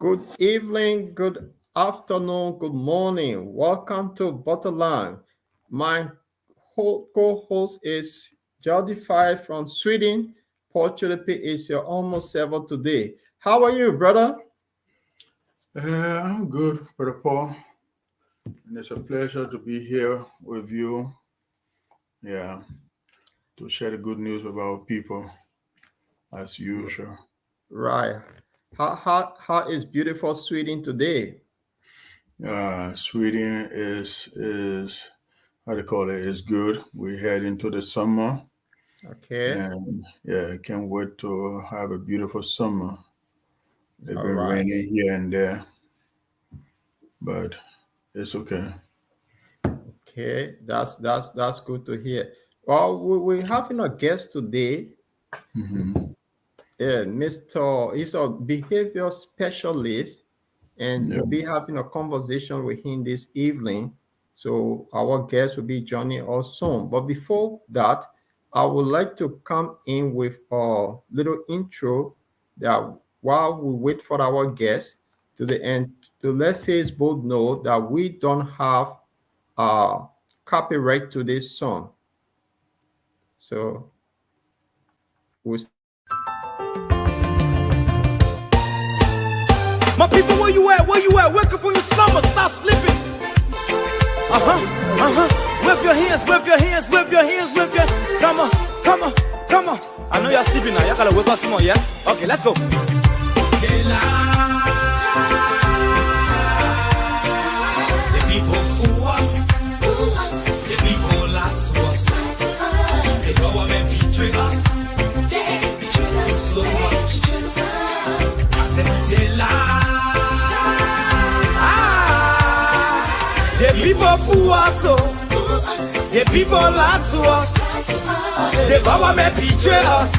Good evening, good afternoon, good morning. Welcome to Butterland. My co-host is Jodify from Sweden. Portugal is your almost server today. How are you, brother? I'm good, Brother Paul, and it's a pleasure to be here with you. Yeah, to share the good news with our people as usual. Right. How is beautiful Sweden today? Sweden is how they call it is good. We head into the summer, Okay. and yeah, can't wait to have a beautiful summer. It's All been right. raining here and there, but it's okay. Okay. That's good to hear. Well, we're having a guest today. Hmm. Yeah, Mr. He's a behavior specialist, and Yeah. we'll be having a conversation with him this evening. So our guest will be joining us soon. But before that, I would like to come in with a little intro that while we wait for our guest to the end to let Facebook know that we don't have copyright to this song. So we My people, where you at? Where you at? Wake up from your slumber, stop sleeping. Wave your hands, wave your hands, wave your hands, wave your. Come on, come on, come on. I know you're sleeping now. You gotta wake up some more, yeah? Okay, let's go. The people fool us. The people lie to us. The government betray us. So much. I said they lie. The people fool us, oh. The people lie to us. The government betray us.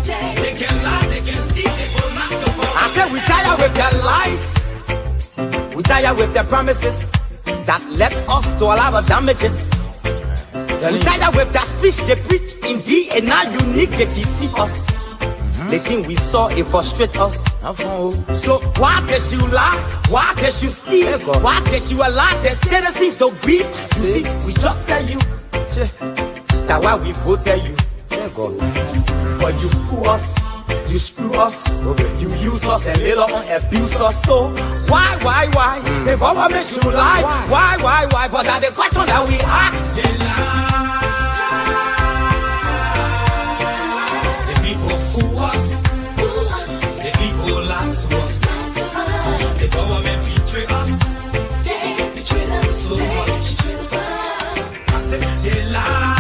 They can lie, they can steal, they will not the world. I said we tired with their lies. We tired with their promises that led us to a lot of damages. We tired with that speech they preach indeed, and now unique they deceive us. The thing we saw, it frustrate us. So why did you lie? Why did you steal? Why did you allow the citizens to beat? You see, we just tell you that why we vote tell you. But you fool us, you screw us, you use us and later on abuse us. So why? The government should lie. Why? But that's the question that we ask. They lie. The people fool us. The people lie to us. The government betray us. So much. I said they lie.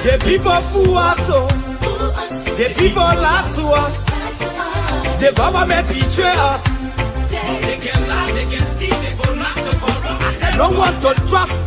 The people fool us, oh. The people lie to us. The government betray us. They can lie, they can steal, they go knock the corrupt. No one to trust.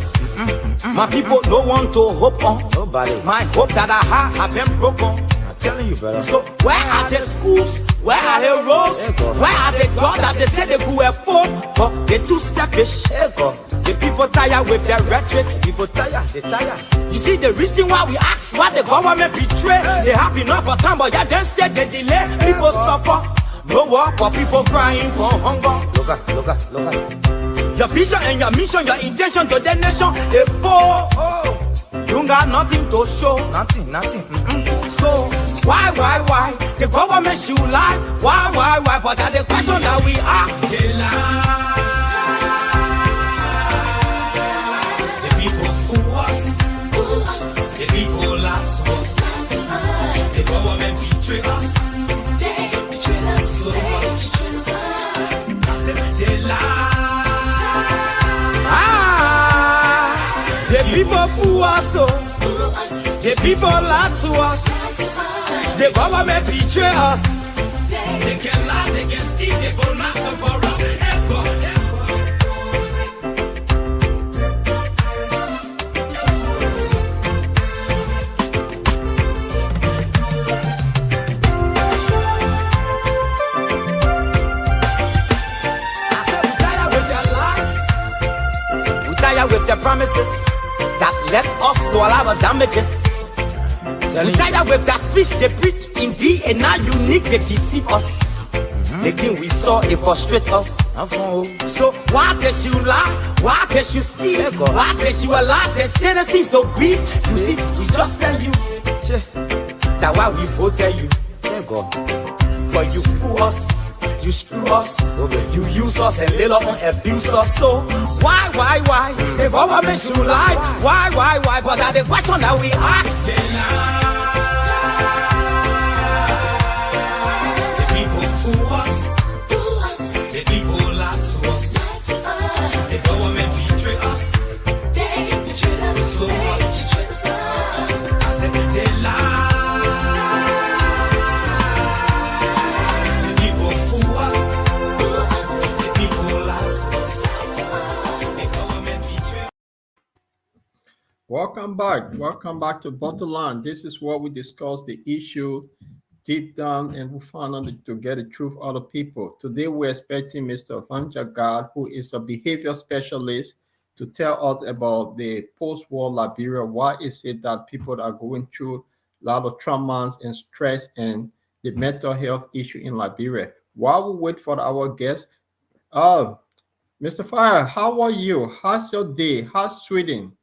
My people, no one to hope on. Nobody. My hope that I have been broken. I'm telling you, brother. So where are the schools? Where are the roads? Where are the jobs that they say they could afford? But they're too selfish. The people tired with their rhetoric. People tired, they tired. You see the reason why we ask why the government betray. They have enough of time, but yeah, then stay they delay. People suffer. No work for people crying for hunger. Look at. Your vision and your mission, your intention to the nation, they poor. You got nothing to show. Nothing. So why? The government should lie. Why? But that's the question that we ask. They lie. The people fool us. The people lie to us. The government betray us. So much. I said they lie. The people fool us, oh. The people lie to us. The government betray us. They can lie, they can steal, they go knock the corrupt. With their promises that led us to a lot of damages. We tired with that speech they preach indeed, and now unique they deceive us. The thing we saw, it frustrates us. So why did you lie? Why did you steal? Why did you allow the citizens to breathe? You see, we just tell you that why we voted you. But you fool us, you screw us, you use us and later on abuse us. So why? The government should lie. Why? But that's the question that we ask. Welcome back to Bottomland. This is where we discuss the issue deep down and we find out to get the truth out of people. Today we're expecting Mr. Vanjah Gaie, who is a behavior specialist, to tell us about the post-war Liberia. Why is it that people are going through a lot of traumas and stress and the mental health issue in Liberia? While we wait for our guest, Mr. Fire, how are you? How's your day? How's Sweden?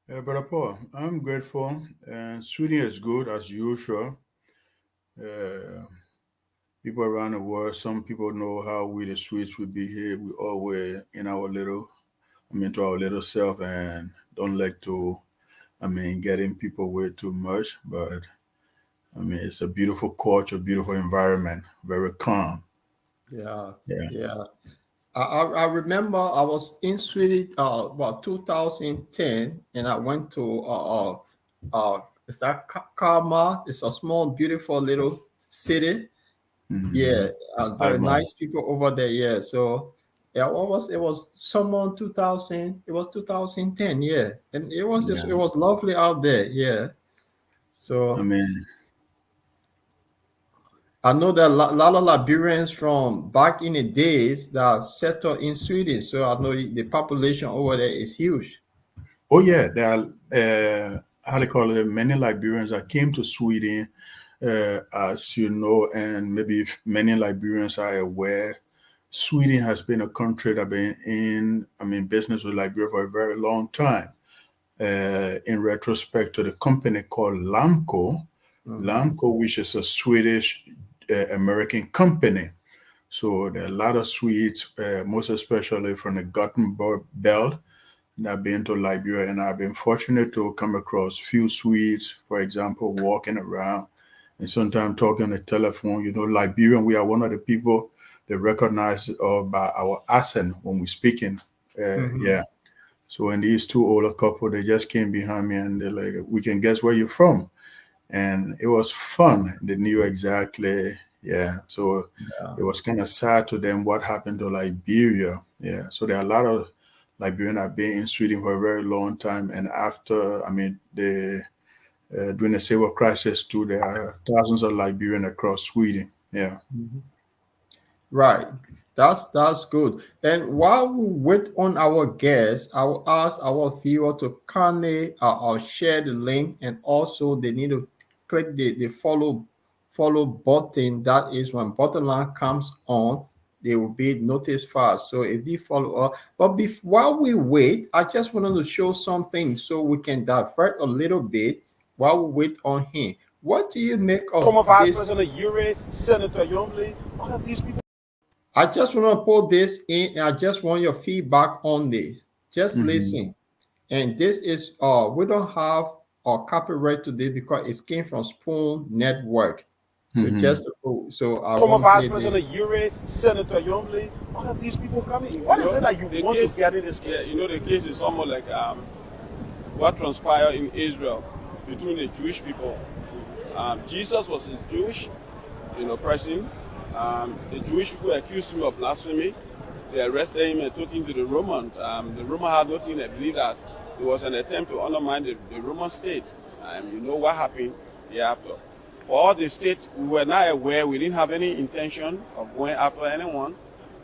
Brother Paul, I'm grateful. Sweden is good as usual. People around the world, some people know how we the Swedes we behave. We always in our little, to our little self and don't like to, get in people way too much. But it's a beautiful culture, beautiful environment, very calm. Yeah. I remember I was in Sweden about 2010, and I went to is that Kalmar? It's a small, beautiful little city. Mm-hmm. Yeah, very nice people over there. Yeah, so yeah, it was someone 2000. It was 2010. Yeah, and it was it was lovely out there. Yeah, so I know that a lot of Liberians from back in the days that settled in Sweden. So I know the population over there is huge. Oh yeah, there are how they call it, many Liberians that came to Sweden, as you know, and maybe if many Liberians are aware, Sweden has been a country that been in business with Liberia for a very long time. In retrospect to the company called Lamco, which is a Swedish American company. So there are a lot of Swedes, most especially from the Gothenburg belt, that have been to Liberia, and I've been fortunate to come across few Swedes, for example, walking around and sometimes talking on the telephone. Liberian, we are one of the people they recognize by our accent when we're speaking. Yeah. So when these two older couple, they just came behind me and they're like, we can guess where you're from. And it was fun. They knew exactly. Yeah. So it was kind of sad to them what happened to Liberia. Yeah. So there are a lot of Liberians that have been in Sweden for a very long time. And after, during the civil crisis too, there are thousands of Liberians across Sweden. Yeah. Right. That's good. And while we wait on our guests, I will ask our viewer to kindly share the link, and also they need to click the follow button. That is when Bottomland comes on, they will be noticed fast. So if you follow up, but while we wait, I just wanted to show something so we can divert a little bit while we wait on him. What do you make of former Vice this? President Ure, Senator Youngblade, all of these people. I just want to put this in, and I just want your feedback on this. Just listen. And this is we don't have a copyright today because it came from Spoon Network. So so I former want Vice President Ure, Senator Youngblade, all of these people coming. What is it that you want to get in this case? Yeah, the case is almost like what transpired in Israel between the Jewish people. Jesus was Jewish, person. The Jewish people accused him of blasphemy. They arrested him and took him to the Romans. The Romans had nothing. They believed that it was an attempt to undermine the Roman state. You know what happened thereafter. For all the states, we were not aware. We didn't have any intention of going after anyone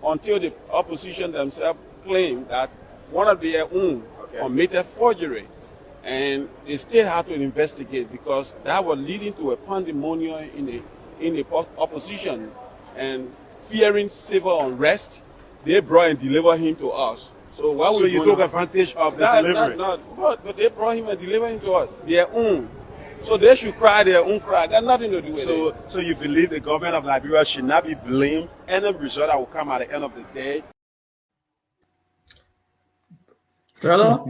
until the opposition themselves claimed that one of their own committed forgery. and they still had to investigate because that was leading to a pandemonium in the opposition, and fearing civil unrest, they brought and delivered him to us. So what So you took advantage of the delivery. but they brought him and delivered him to us, their own. So they should cry their own cry. Got nothing to do with it. So you believe the government of Liberia should not be blamed? Any result that will come at the end of the day. Brother,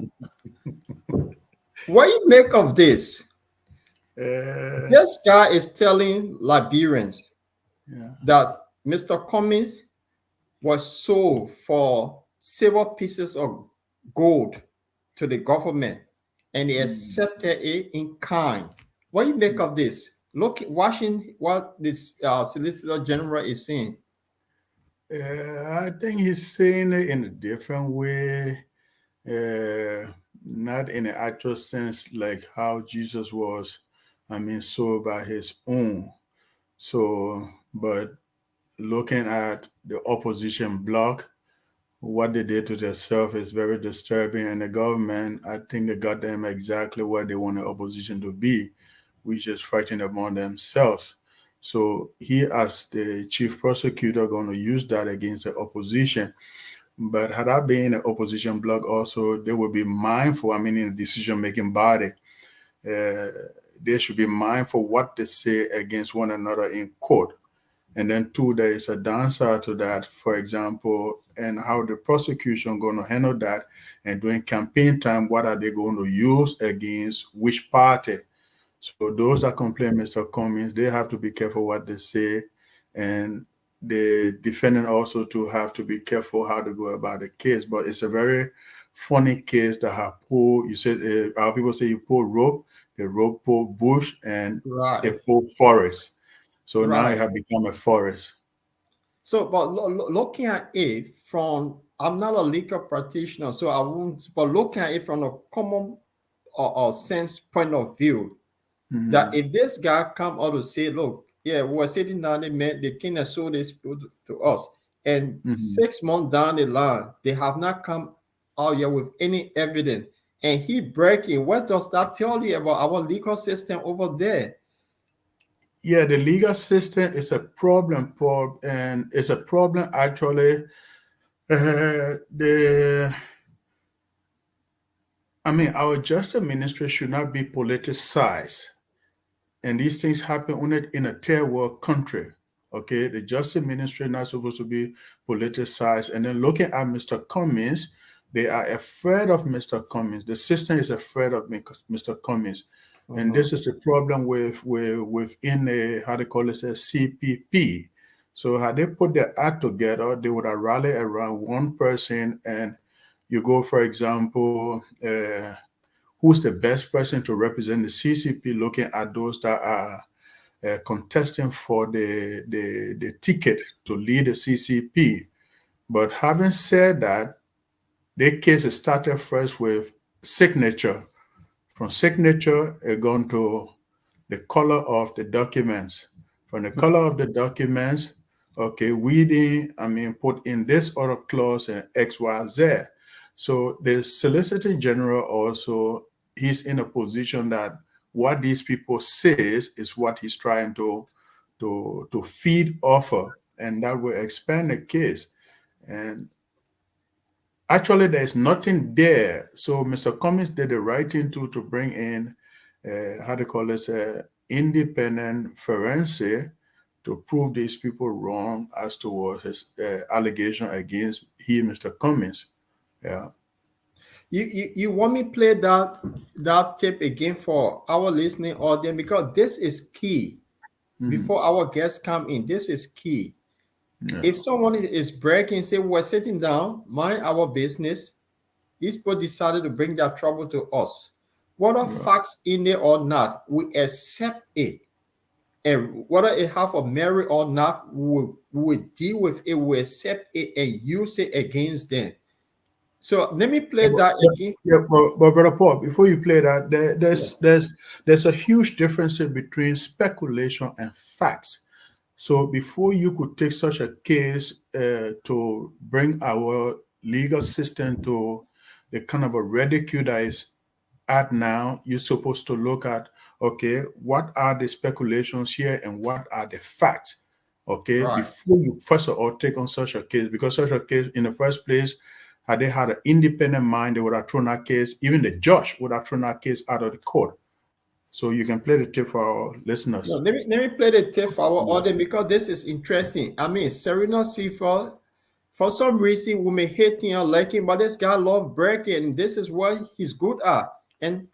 what you make of this? This guy is telling Liberians that Mr. Cummings was sold for several pieces of gold to the government, and he accepted it in kind. What do you make of this? Look, watching what this Solicitor General is saying. I think he's saying it in a different way, not in the actual sense like how Jesus was, sold by his own. So, but looking at the opposition bloc, what they did to themselves is very disturbing. And the government, I think they got them exactly what they want the opposition to be, which is fighting among themselves. So he, as the chief prosecutor, going to use that against the opposition. But had I been an opposition bloc also, they would be mindful, in the decision-making body, they should be mindful what they say against one another in court. And then two, there is a downside to that, for example, and how the prosecution going to handle that. And during campaign time, what are they going to use against which party? So those that complain Mr. Cummings, they have to be careful what they say. And the defendant also to have to be careful how to go about the case. But it's a very funny case that have pulled, you said, our people say you pull rope, the rope pull bush, and it pull forest. So now it has become a forest. So, but looking at it from, I'm not a legal practitioner, so I won't, but looking at it from a common or sense point of view, that if this guy come out to say, look, yeah, we were sitting down, they came and sold this to us, and 6 months down the line, they have not come out yet with any evidence, and he breaking, what does that tell you about our legal system over there? Yeah, the legal system is a problem, Paul, and it's a problem actually. Our justice ministry should not be politicized, and these things happen only in a third world country. Okay, the justice ministry not supposed to be politicized. And then looking at Mr. Cummings, they are afraid of Mr. Cummings. The system is afraid of Mr. Cummings. And this is the problem within a, how they call it, a CPP. So had they put their act together, they would have rallied around one person. And you go, for example, who's the best person to represent the CCP, looking at those that are contesting for the ticket to lead the CCP. But having said that, their case started first with signature. From signature, it gone to the color of the documents. From the color of the documents, okay, we didn't, put in this other clause and X, Y, Z. So the Solicitor General also, he's in a position that what these people says is what he's trying to feed offer, and that will expand the case. And actually, there's nothing there. So Mr. Cummings did the right thing to bring in, how they call this, independent forensic to prove these people wrong as to his allegation against Mr. Cummings. Yeah. You want me to play that tape again for our listening audience, because this is key. Before our guests come in, this is key. Yeah. If someone is breaking, say we're sitting down, mind our business, these people decided to bring their trouble to us. Whether facts in there or not, we accept it. And whether it have a merit or not, we will deal with it, we accept it and use it against them. So let me play that again. Yeah, but Brother Paul, before you play that, there's a huge difference between speculation and facts. So before you could take such a case to bring our legal system to the kind of a ridicule that is at now, you're supposed to look at, okay, what are the speculations here and what are the facts? Okay, Right. before you first of all take on such a case, because such a case in the first place, had they had an independent mind, they would have thrown that case, even the judge would have thrown that case out of the court. So you can play the tape for our listeners. No, let me play the tape for our audience because this is interesting. I mean, Serena Seafood, for some reason, we may hate him or like him, but this guy love breaking, and this is what he's good at. And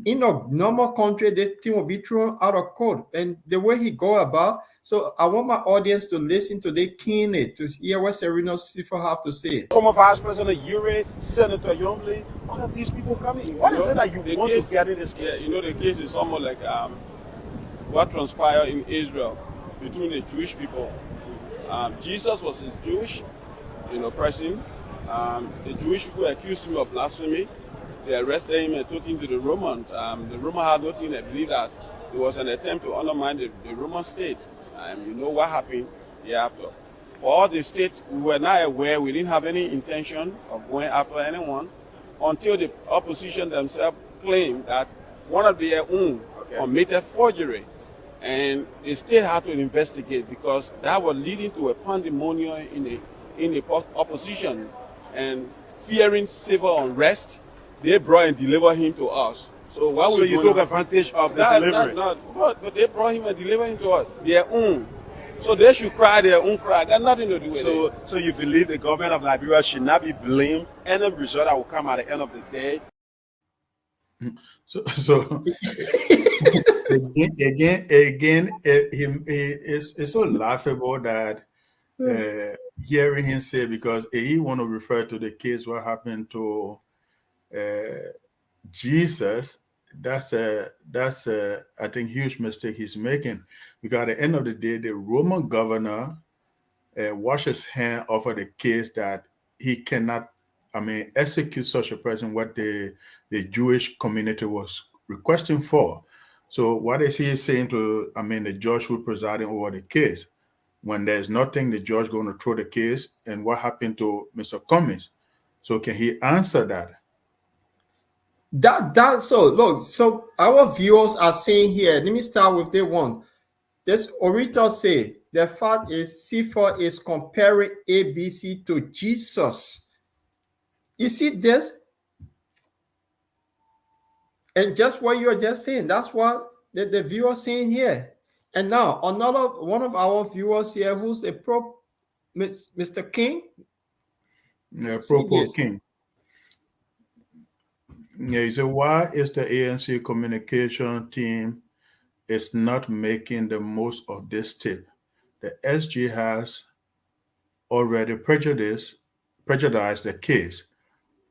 in a normal country, this thing will be thrown out of court. And the way he go about, so I want my audience to listen to the keenly to hear what Serena Seafood have to say. Former Vice President Ure, Senator Youngbley, all of these people coming. What is it that you want to get in this case? Yeah, the case is almost like what transpired in Israel between the Jewish people. Jesus was Jewish, person. The Jewish people accused him of blasphemy. They arrested him and took him to the Romans. The Roman had nothing. They believed that it was an attempt to undermine the Roman state. You know what happened thereafter. For all the states, we were not aware, we didn't have any intention of going after anyone until the opposition themselves claimed that one of their own committed forgery. And the state had to investigate because that was leading to a pandemonium in the opposition. And fearing civil unrest, they brought and delivered him to us. So what So you took advantage of the delivery? But they brought him and delivered him to us, their own. So they should cry their own cry. Got nothing to do with it. So you believe the government of Liberia should not be blamed? Any result that will come at the end of the day? So again, it's so laughable that hearing him say, because he want to refer to the case what happened to Jesus. That's a I think huge mistake he's making, because at the end of the day, the Roman governor washed his hand off of the case that he cannot, execute such a person what the Jewish community was requesting for. So what is he saying to, the judge who presiding over the case? When there's nothing, the judge going to throw the case, and what happened to Mr. Cummings? So can he answer that? So look, so our viewers are saying here, let me start with the one. This orator say the fact is C4 is comparing ABC to Jesus. You see this? And just what you're just saying, that's what the viewer saying here. And now another one of our viewers here, who's the Mr. King. Yeah, King. Yeah, he said, why is the ANC communication team is not making the most of this tip? The SG has already prejudiced the case,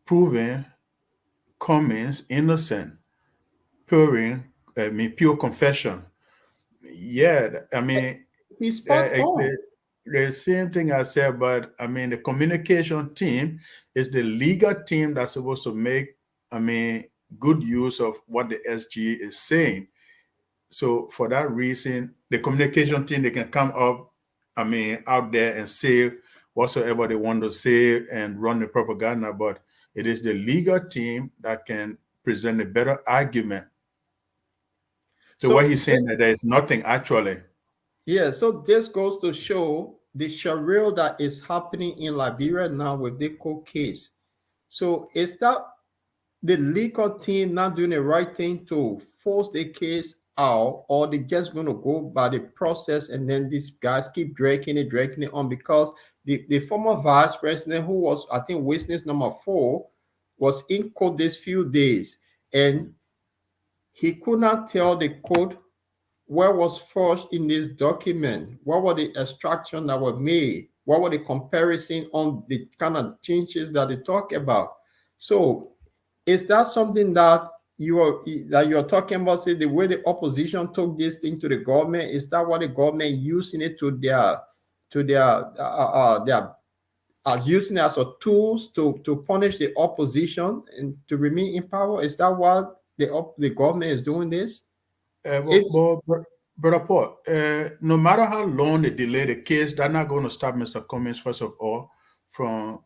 proving Cummings innocent, pure confession. Yeah, he's spot on. The same thing I said, but the communication team is the legal team that's supposed to make good use of what the SG is saying. So for that reason, the communication team, they can come up, out there and say whatsoever they want to say and run the propaganda, but it is the legal team that can present a better argument. So what he's saying that there is nothing actually. Yeah, so this goes to show the charade that is happening in Liberia now with the court case. So is that the legal team not doing the right thing to force the case out, or they just going to go by the process and then these guys keep dragging it on? Because the former vice president, who was, I think, witness number 4, was in court these few days, and he could not tell the court what was forged in this document, what were the extractions that were made, what were the comparison on the kind of changes that they talk about. So is that something that you're talking about, say, the way the opposition took this thing to the government? Is that what the government using it to their using it as a tools to punish the opposition and to remain in power? Is that what the government is doing this? Brother Paul, no matter how long they delay the case, they're not going to stop Mr. Cummings, first of all, from,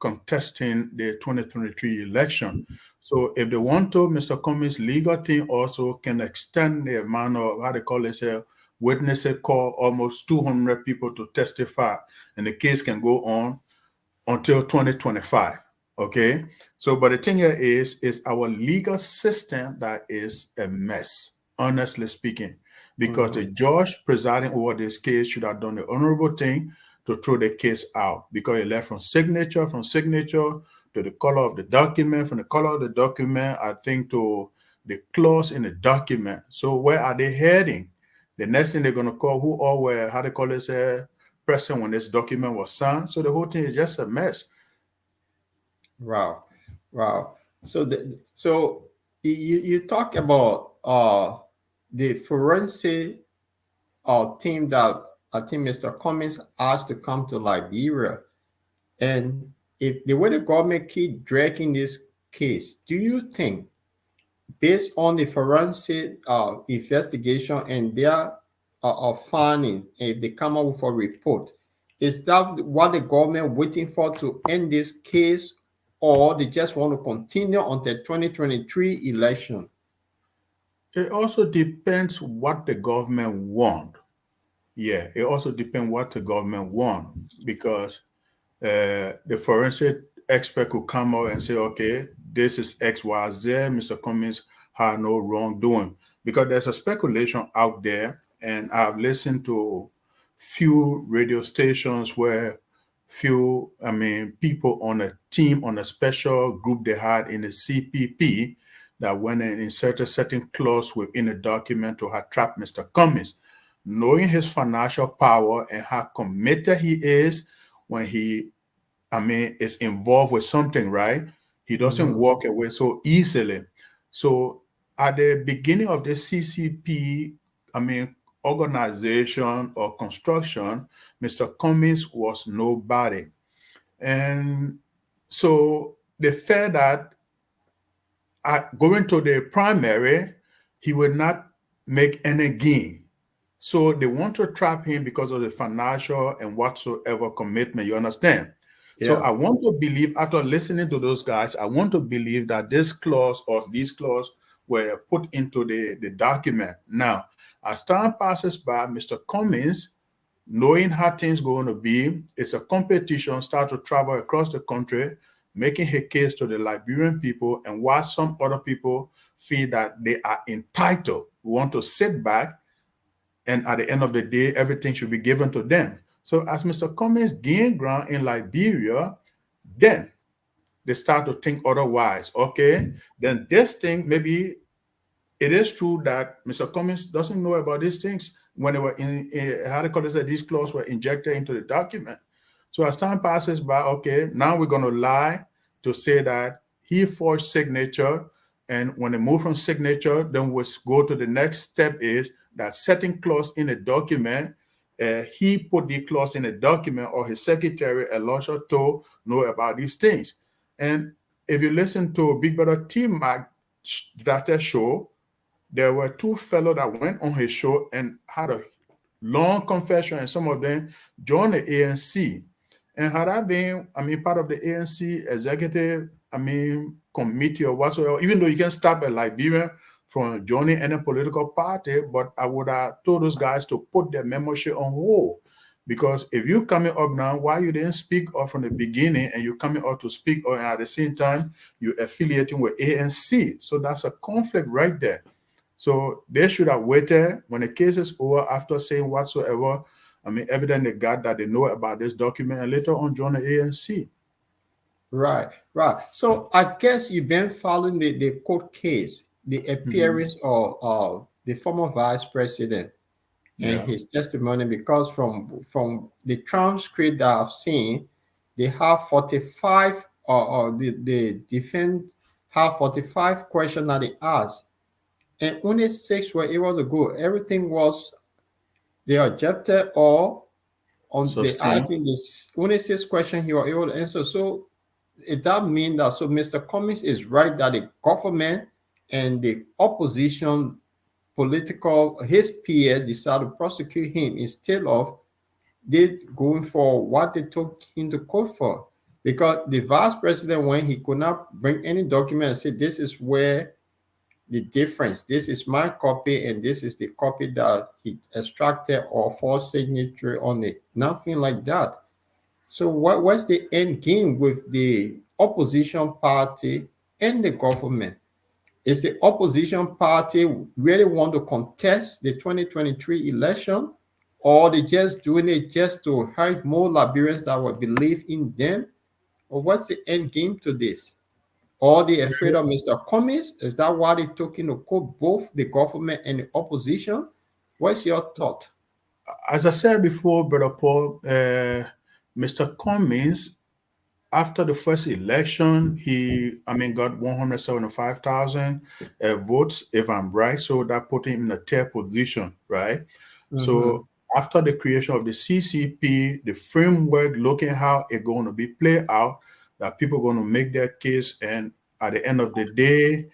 contesting the 2023 election. So if they want to, Mr. Cummings' legal team also can extend the amount of, how they call it, witnesses call almost 200 people to testify, and the case can go on until 2025. Okay. So, but the thing here is our legal system that is a mess, honestly speaking, because the judge presiding over this case should have done the honorable thing to throw the case out, because it left from signature to the color of the document, from the color of the document, I think, to the clause in the document. So where are they heading? The next thing they're going to call who all were, how they call it, present when this document was signed. So the whole thing is just a mess. Wow, wow. So you talk about the forensic team that I think Mr. Cummings asked to come to Liberia, and if the way the government keep dragging this case, do you think, based on the forensic investigation and their findings, if they come up with a report, is that what the government waiting for to end this case, or they just want to continue until 2023 election? It also depends what the government want. Yeah, it also depends what the government want, because the forensic expert could come out and say, okay, this is X, Y, Z. Mr. Cummings had no wrongdoing. Because there's a speculation out there, and I've listened to few radio stations where people on a team, on a special group they had in the CPP that went and inserted certain clause within a document to have trapped Mr. Cummings, knowing his financial power and how committed he is when he is involved with something, right? He doesn't walk away so easily. So at the beginning of the CCP, organization or construction, Mr. Cummings was nobody. And so they felt that going to the primary, he would not make any gain. So they want to trap him because of the financial and whatsoever commitment, you understand? Yeah. So I want to believe, after listening to those guys, I want to believe that this clause or these clauses were put into the document. Now, as time passes by, Mr. Cummings, knowing how things going to be, it's a competition, start to travel across the country, making his case to the Liberian people, and while some other people feel that they are entitled, want to sit back, and at the end of the day, everything should be given to them. So as Mr. Cummings gained ground in Liberia, then they start to think otherwise. Okay, then this thing, maybe it is true that Mr. Cummings doesn't know about these things when they were how do you call it, these clauses were injected into the document. So as time passes by, okay, now we're going to lie to say that he forged signature. And when they move from signature, then we'll go to the next step is that setting clause in a document, he put the clause in a document, or his secretary, Elisha, to know about these things. And if you listen to Big Brother T-Mac, that show, there were two fellows that went on his show and had a long confession, and some of them joined the ANC. And had I been, part of the ANC executive, committee or whatsoever, even though you can stop a Liberian from joining any political party, but I would have told those guys to put their membership on hold. Because if you're coming up now, why you didn't speak up from the beginning, and you're coming up to speak up, and at the same time, you're affiliating with ANC. So that's a conflict right there. So they should have waited when the case is over, after saying whatsoever, evidence they got that they know about this document, and later on join the ANC. Right. So I guess you've been following the court case, the appearance of the former vice president and his testimony, because from the transcript that I've seen, they have 45, or the defense have 45 questions that they asked, and only 6 were able to go. Everything was they objected, or on the asking this only 6 questions he was able to answer. So it that mean that, so Mr. Cummings is right that the government and the opposition political, his peer, decided to prosecute him instead of they going for what they took him to court for. because the vice president, when he could not bring any document and say, this is where the difference, this is my copy and this is the copy that he extracted or false signature on it, nothing like that. So what's the end game with the opposition party and the government? Is the opposition party really want to contest the 2023 election, or they just doing it just to hide more Liberians that will believe in them? Or what's the end game to this? Or they afraid of Mr. Cummings? Is that why they took into court both the government and the opposition? What's your thought? As I said before, Brother Paul, Mr. Cummings, after the first election, he, got 175,000 votes, if I'm right. So that put him in a third position, right? So after the creation of the CCP, the framework, looking how it's going to be played out, that people are going to make their case, and at the end of the day,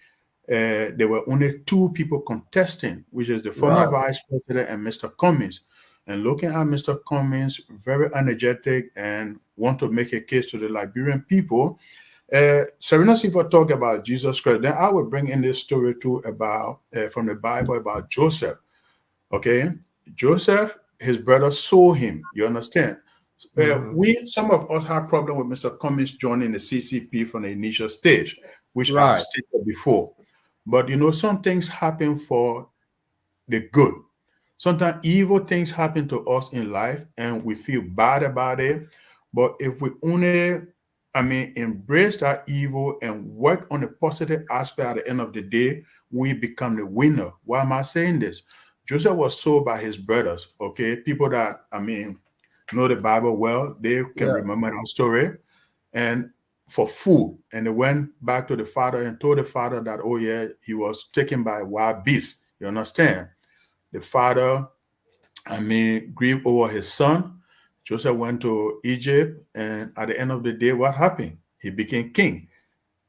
there were only two people contesting, which is the former vice president and Mr. Cummings. And looking at Mr. Cummings, very energetic and want to make a case to the Liberian people. Serena Sifa talk about Jesus Christ. Then I will bring in this story too about from the Bible about Joseph. Okay, Joseph, his brother sold him. You understand? Some of us had problem with Mr. Cummings joining the CCP from the initial stage, which I've stated before. But some things happen for the good. Sometimes evil things happen to us in life and we feel bad about it. But if we only, embrace that evil and work on the positive aspect at the end of the day, we become the winner. Why am I saying this? Joseph was sold by his brothers, okay? People that, know the Bible well, they can remember that story. And for food. And they went back to the father and told the father that, oh yeah, he was taken by wild beasts. You understand? The father, grieved over his son. Joseph went to Egypt, and at the end of the day, what happened? He became king.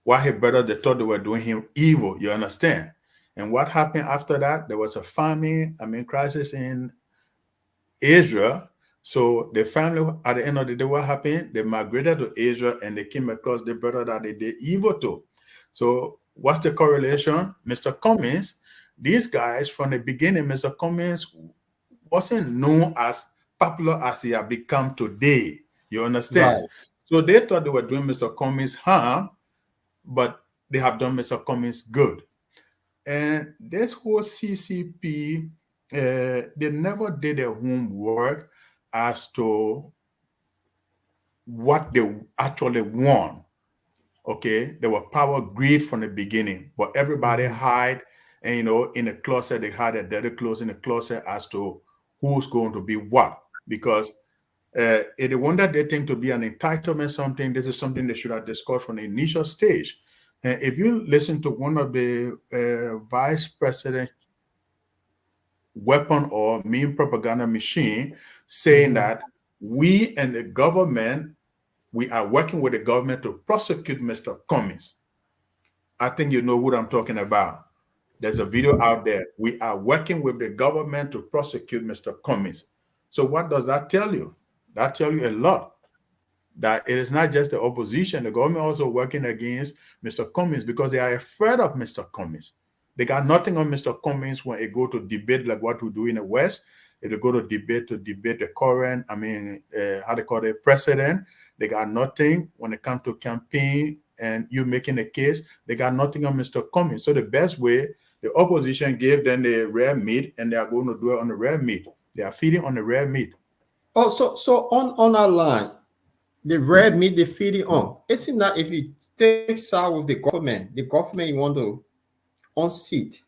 While his brothers, they thought they were doing him evil, you understand? And what happened after that? There was a famine, crisis in Israel. So the family, at the end of the day, what happened? They migrated to Israel and they came across the brother that they did evil to. So what's the correlation? Mr. Cummings, these guys from the beginning, Mr. Cummings wasn't known as popular as he has become today. You understand? Right. So they thought they were doing Mr. Cummings harm, but they have done Mr. Cummings good. And this whole CCP, they never did their homework as to what they actually want. Okay, there were power greed from the beginning, but everybody hide, and in the closet they had their dirty clothes in the closet as to who's going to be what. Because if they want that they think to be an entitlement something, this is something they should have discussed from the initial stage. And if you listen to one of the vice president weapon or mean propaganda machine saying that we and the government, we are working with the government to prosecute Mr. Cummings. I think you know what I'm talking about. There's a video out there. We are working with the government to prosecute Mr. Cummings. So what does that tell you? That tells you a lot. That it is not just the opposition. The government also working against Mr. Cummings because they are afraid of Mr. Cummings. They got nothing on Mr. Cummings when they go to debate like what we do in the West. If they go to debate the current, how they call it, president. They got nothing when it comes to campaign and you making a case. They got nothing on Mr. Cummings. So the best way, the opposition gave them the rare meat and they are going to do it on the rare meat. They are feeding on the rare meat. Oh, so on our line, the red meat they feeding on. Isn't that if you take side with the government you want to unseat,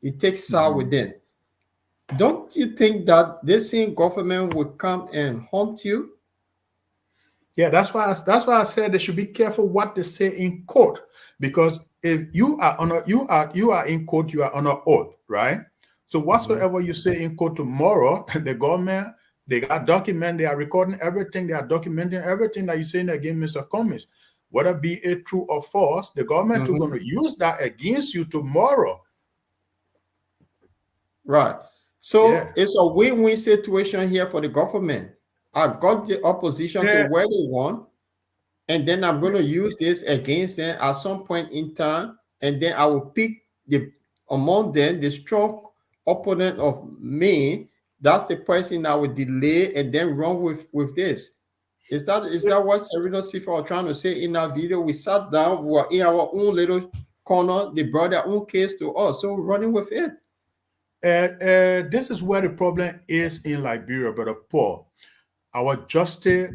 you take side with them. Don't you think that this same government will come and haunt you? Yeah, that's why I said they should be careful what they say in court, because if you are in court, you are on an oath, right? So whatsoever you say in court tomorrow, the government, they got document, they are recording everything, they are documenting everything that you're saying against Mr. Cummings. Whether be it true or false, the government is going to use that against you tomorrow. Right. So it's a win-win situation here for the government. I got the opposition to where they want, and then I'm going to use this against them at some point in time, and then I will pick among them the strong opponent of me. That's the person I will delay and then run with this. Is that what Serena Sifa was trying to say in that video? We sat down, we were in our own little corner. They brought their own case to us, so we're running with it. This is where the problem is in Liberia, Brother Paul. Our justice,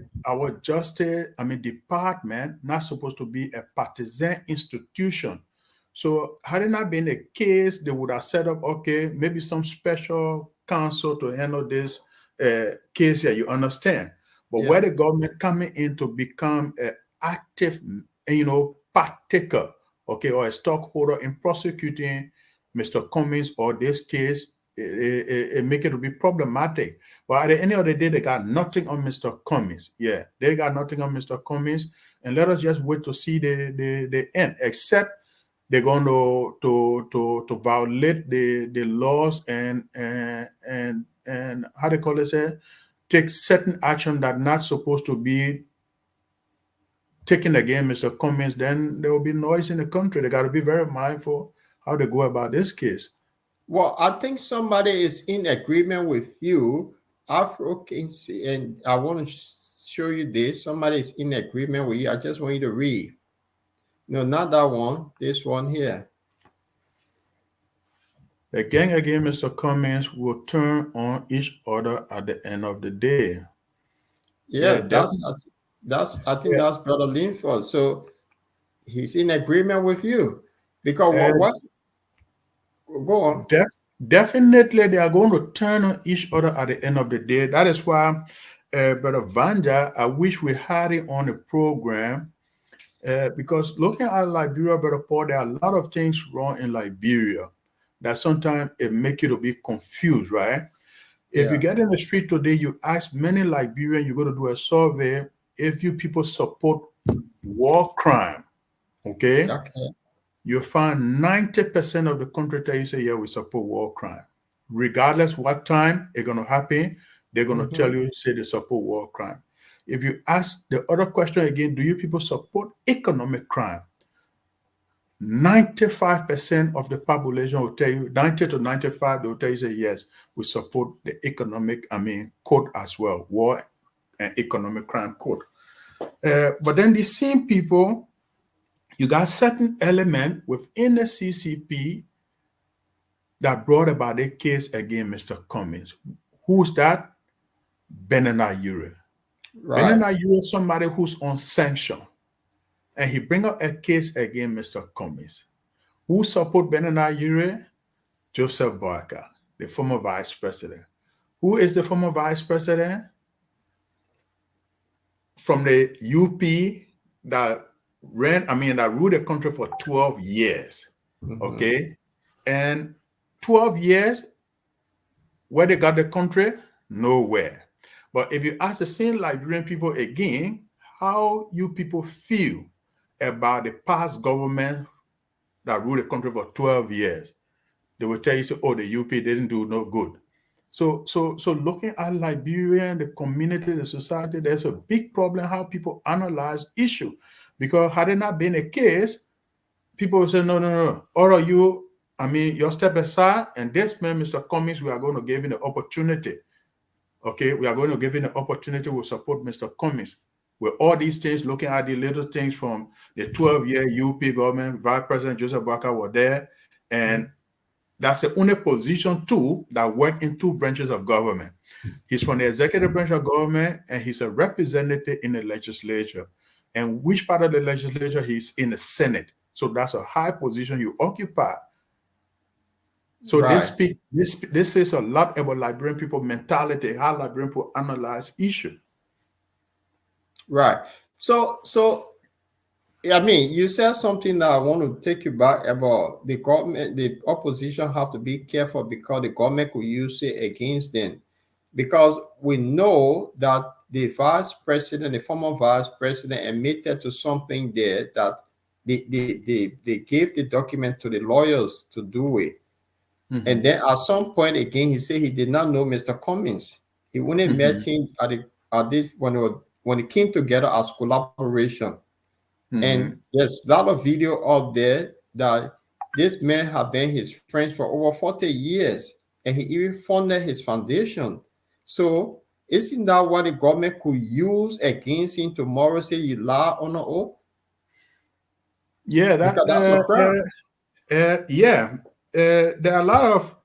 department, not supposed to be a partisan institution. So had it not been a case, they would have set up, okay, maybe some special counsel to handle this case here, you understand. But where the government coming in to become an active, partaker, okay, or a stockholder in prosecuting Mr. Cummings or this case, it make it to be problematic. But at the end of the day, they got nothing on Mr. Cummings. Yeah, they got nothing on Mr. Cummings, and let us just wait to see the end. Except they're going to violate the laws and how they call it, take certain action that not supposed to be taken against Mr. Cummings. Then there will be noise in the country. They got to be very mindful how they go about this case. Well, I think somebody is in agreement with you. Afro can see, and I want to show you this. Somebody is in agreement with you. I just want you to read. No, not that one. This one here. The gang against Mr. Cummings will turn on each other at the end of the day. Yeah, I think that's Brother Linford. So he's in agreement with you. Because what go on. Definitely, they are going to turn on each other at the end of the day. That is why, Brother Vanjah, I wish we had it on the program, because looking at Liberia, Brother Paul, there are a lot of things wrong in Liberia that sometimes it make you to be confused, right? If you get in the street today, you ask many Liberians, you go to do a survey, if you people support war crime, okay? You find 90% of the country tell you, say, yeah, we support war crime. Regardless what time it's going to happen, they're going to tell you, say they support war crime. If you ask the other question again, do you people support economic crime? 95% of the population will tell you, 90 to 95, they will tell you, say, yes, we support the economic, code as well, war and economic crime code. But then the same people, you got certain element within the CCP that brought about a case against Mr. Cummings. Who's that? Benena Ure. Right. Benena Ure is somebody who's on sanction. And he bring up a case against Mr. Cummings. Who support Benena Ure? Joseph Boakai, the former vice president. Who is the former vice president? From the UP that ruled the country for 12 years, okay? And 12 years, where they got the country? Nowhere. But if you ask the same Liberian people again, how you people feel about the past government that ruled the country for 12 years, they will tell you, say, oh, the UP didn't do no good. So looking at Liberia, the community, the society, there's a big problem how people analyze issue. Because had it not been a case, people will say, no. All of you, you step aside, and this man, Mr. Cummings, we are going to give him the opportunity. Okay, we are going to give him the opportunity. We'll support Mr. Cummings. With all these things, looking at the little things from the 12-year UP government, Vice President Joseph Boakai were there, and that's the only position, too, that worked in two branches of government. He's from the executive branch of government, and he's a representative in the legislature. And which part of the legislature? He's in the Senate. So that's a high position you occupy. So this says a lot about Liberian people mentality, how Liberian people analyze issue. Right. So you said something that I want to take you back about the government. The opposition have to be careful because the government will use it against them. Because we know that the former vice president, admitted to something there that they gave the document to the lawyers to do it. And then at some point again, he said he did not know Mr. Cummings. He only met him when when it came together as collaboration. Mm-hmm. And there's a lot of video out there that this man had been his friend for over 40 years, and he even funded his foundation. So isn't that what the government could use against him tomorrow? Say you lie on the oath? Yeah, Because that's a crime. yeah. There are a lot of,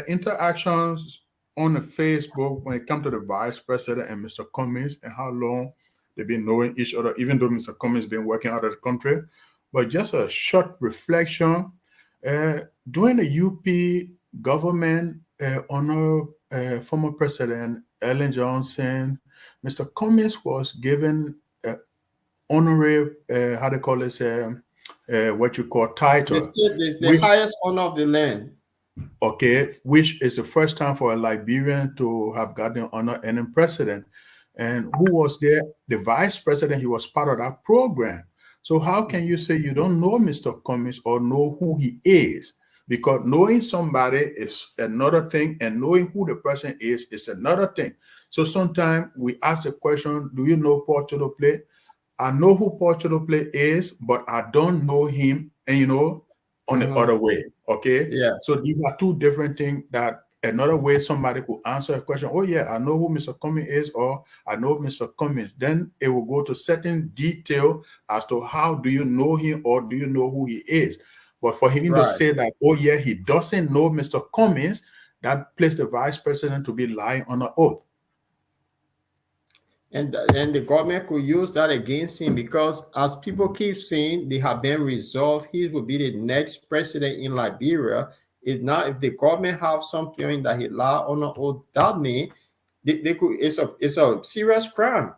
interactions on the Facebook when it comes to the vice president and Mr. Cummings and how long they've been knowing each other, even though Mr. Cummings been working out of the country. But just a short reflection, during the UP government under former President Ellen Johnson, Mr. Cummings was given honorary, how they call it, what you call The title, state is the which highest honor of the land. okay, which is the first time for a Liberian to have gotten honor any president. And who was there? The vice president. He was part of that program. So how can you say you don't know Mr. Cummings or know who he is? Because knowing somebody is another thing, and knowing who the person is another thing. So sometimes we ask the question, do you know Paul Chodople? I know who Paul Chodople is, but I don't know him, and on the other way. Okay. Yeah. So these are two different things that another way somebody could answer a question. Oh, yeah, I know who Mr. Cummings is, or I know Mr. Cummings. Then it will go to certain detail as to how do you know him or do you know who he is. But for him to Right. say that, oh, yeah, he doesn't know Mr. Cummings, that placed the vice president to be lying on an oath. And the government could use that against him, because as people keep saying, they have been resolved. He will be the next president in Liberia. If not, if the government have something that he lied on an oath, that means they could. It's a serious crime.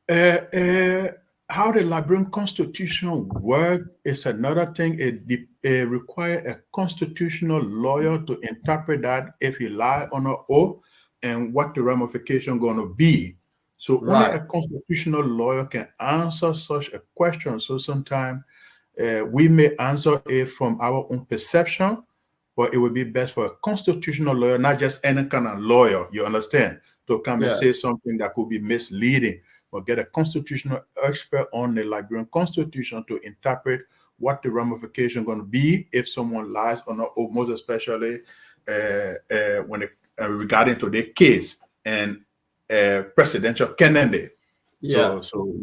How the Liberian Constitution works is another thing. It requires a constitutional lawyer to interpret that if he lie on an oath and what the ramification going to be. So only Right. a constitutional lawyer can answer such a question. So sometimes we may answer it from our own perception, but it would be best for a constitutional lawyer, not just any kind of lawyer, you understand, to come and Yeah. say something that could be misleading, but get a constitutional expert on the Liberian Constitution to interpret what the ramification going to be if someone lies on an oath, most especially when it regarding to their case and presidential candidate. Yeah. So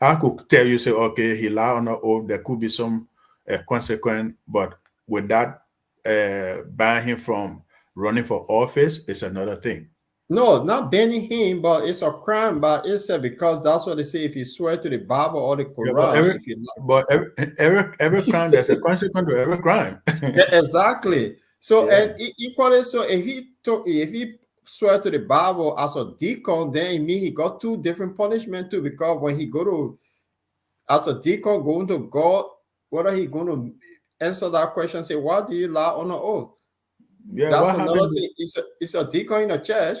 I could tell you, say, okay, he lied on an oath, there could be some consequence, but with that ban him from running for office is another thing. No, not banning him, but it's a crime. But it's because that's what they say. If you swear to the Bible or the Yeah, Quran, if you every crime, there's a consequence to every crime. Yeah, exactly. So Yeah. and equally, so if he swear to the Bible as a deacon, then it means he got two different punishment too. Because when he go to as a deacon going to God, whether he going to answer that question, say, "Why do you lie on the oath?" Yeah, That's what another happened? thing. It's a deacon in a church.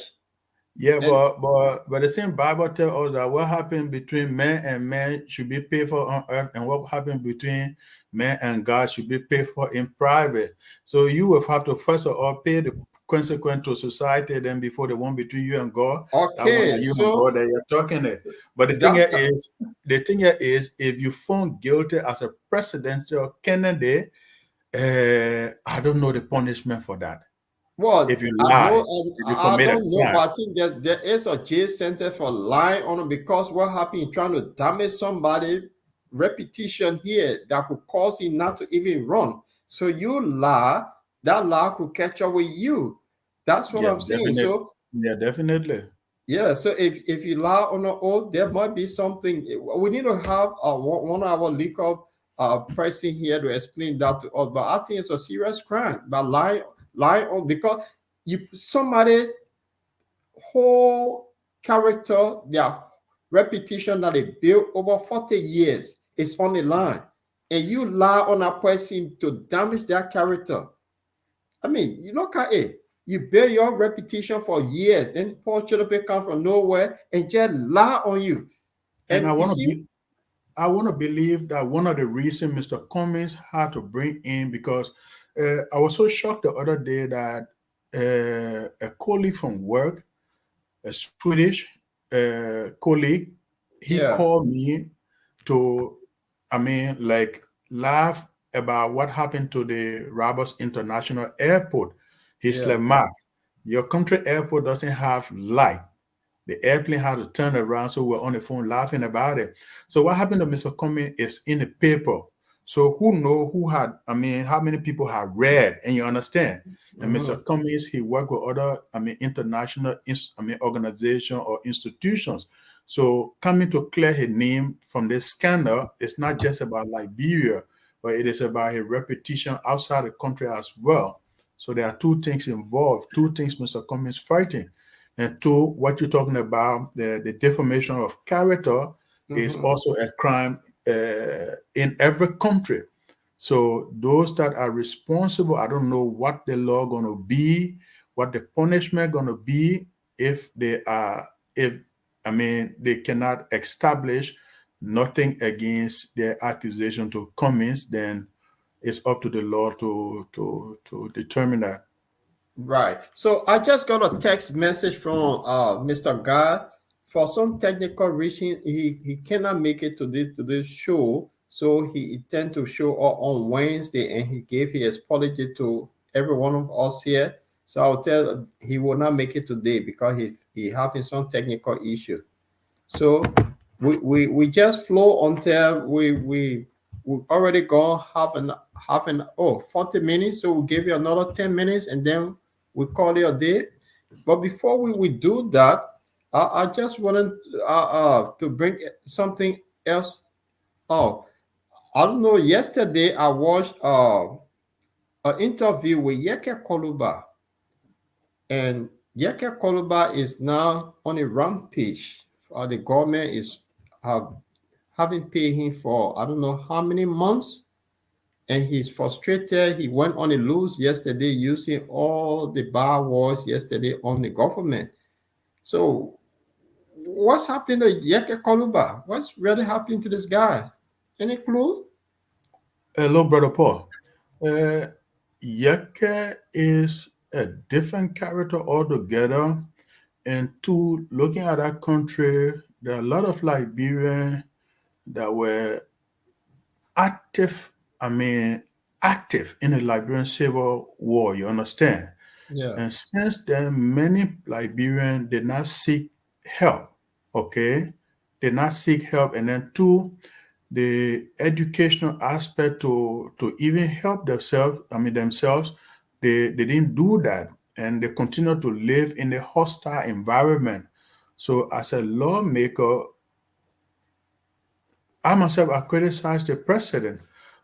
Yeah, And but the same Bible tells us that what happened between man and man should be paid for on earth, and what happened between man and God should be paid for in private. So you will have to first of all pay the consequence to society, then before the one between you and God, that one that okay, you and so God that you're talking it. But that's the thing here is, if you found guilty as a presidential candidate, I don't know the punishment for that. well, If you I lie, know, if you I commit a don't know, crime. but I think there is a jail sentence for lying on it, because what happened in trying to damage somebody repetition here that could cause him not to even run. So you lie, that lie could catch up with you. That's what Yeah, I'm saying. definitely. So Yeah, definitely. yeah, so if you lie on an oath, there might be something. We need to have one of our legal person here to explain that to us. But I think it's a serious crime. But lying on, because you somebody whole character, their reputation that they built over 40 years is on the line, and you lie on a person to damage their character. I mean, you look at it. You build your reputation for years, then Paul Chidobe come from nowhere and just lie on you. And And you see, I want to believe that one of the reasons Mr. Cummings had to bring in, because I was so shocked the other day that a colleague from work a Swedish colleague. He Yeah. called me to, like, laugh about what happened to the Rabos International Airport. He's Yeah. like, Mark, your country airport doesn't have light. The airplane had to turn around, so we're on the phone laughing about it. So what happened to Mr. Cummings is in the paper. So who know who had, how many people have read, and you understand? And Mr. Mhm. Cummings, he worked with other, international, organization or institutions. So coming to clear his name from this scandal, it's not just about Liberia, but it is about his reputation outside the country as well. So there are two things involved, two things Mr. Cummings fighting. And two, what you're talking about, the defamation of character is Mhm. also a crime in every country. So those that are responsible, I don't know what the law gonna be, what the punishment gonna be if they are, if they cannot establish nothing against their accusation to Cummings, then it's up to the law to determine that. Right. So I just got a text message from Mr. Guy. For some technical reason, he cannot make it to this show. So he intend to show up on Wednesday, and he gave his apology to every one of us here. So I'll tell he will not make it today because he having some technical issue. So we just flow until we already gone half an 40 minutes. So we'll give you another 10 minutes and then we call it a day. But before we do that, I just wanted to bring something else. Oh, I don't know. Yesterday I watched an interview with Yeke Koluba, and Yeke Koluba is now on a rampage. The government is uh, having paid him for I don't know how many months, and he's frustrated. He went on a loose yesterday using all the bad words yesterday on the government. So, what's happening to Yeke Koluba? What's really happening to this guy? Any clue? Hello, Brother Paul. Yeke is a different character altogether. And two, looking at that country, there are a lot of Liberians that were active, active in the Liberian Civil War, you understand? Yeah, And since then, many Liberians did not seek help, okay? Did not seek help. And then two, the educational aspect to even help themselves, they didn't do that. And they continue to live in a hostile environment. So as a lawmaker, I myself, I criticize the president,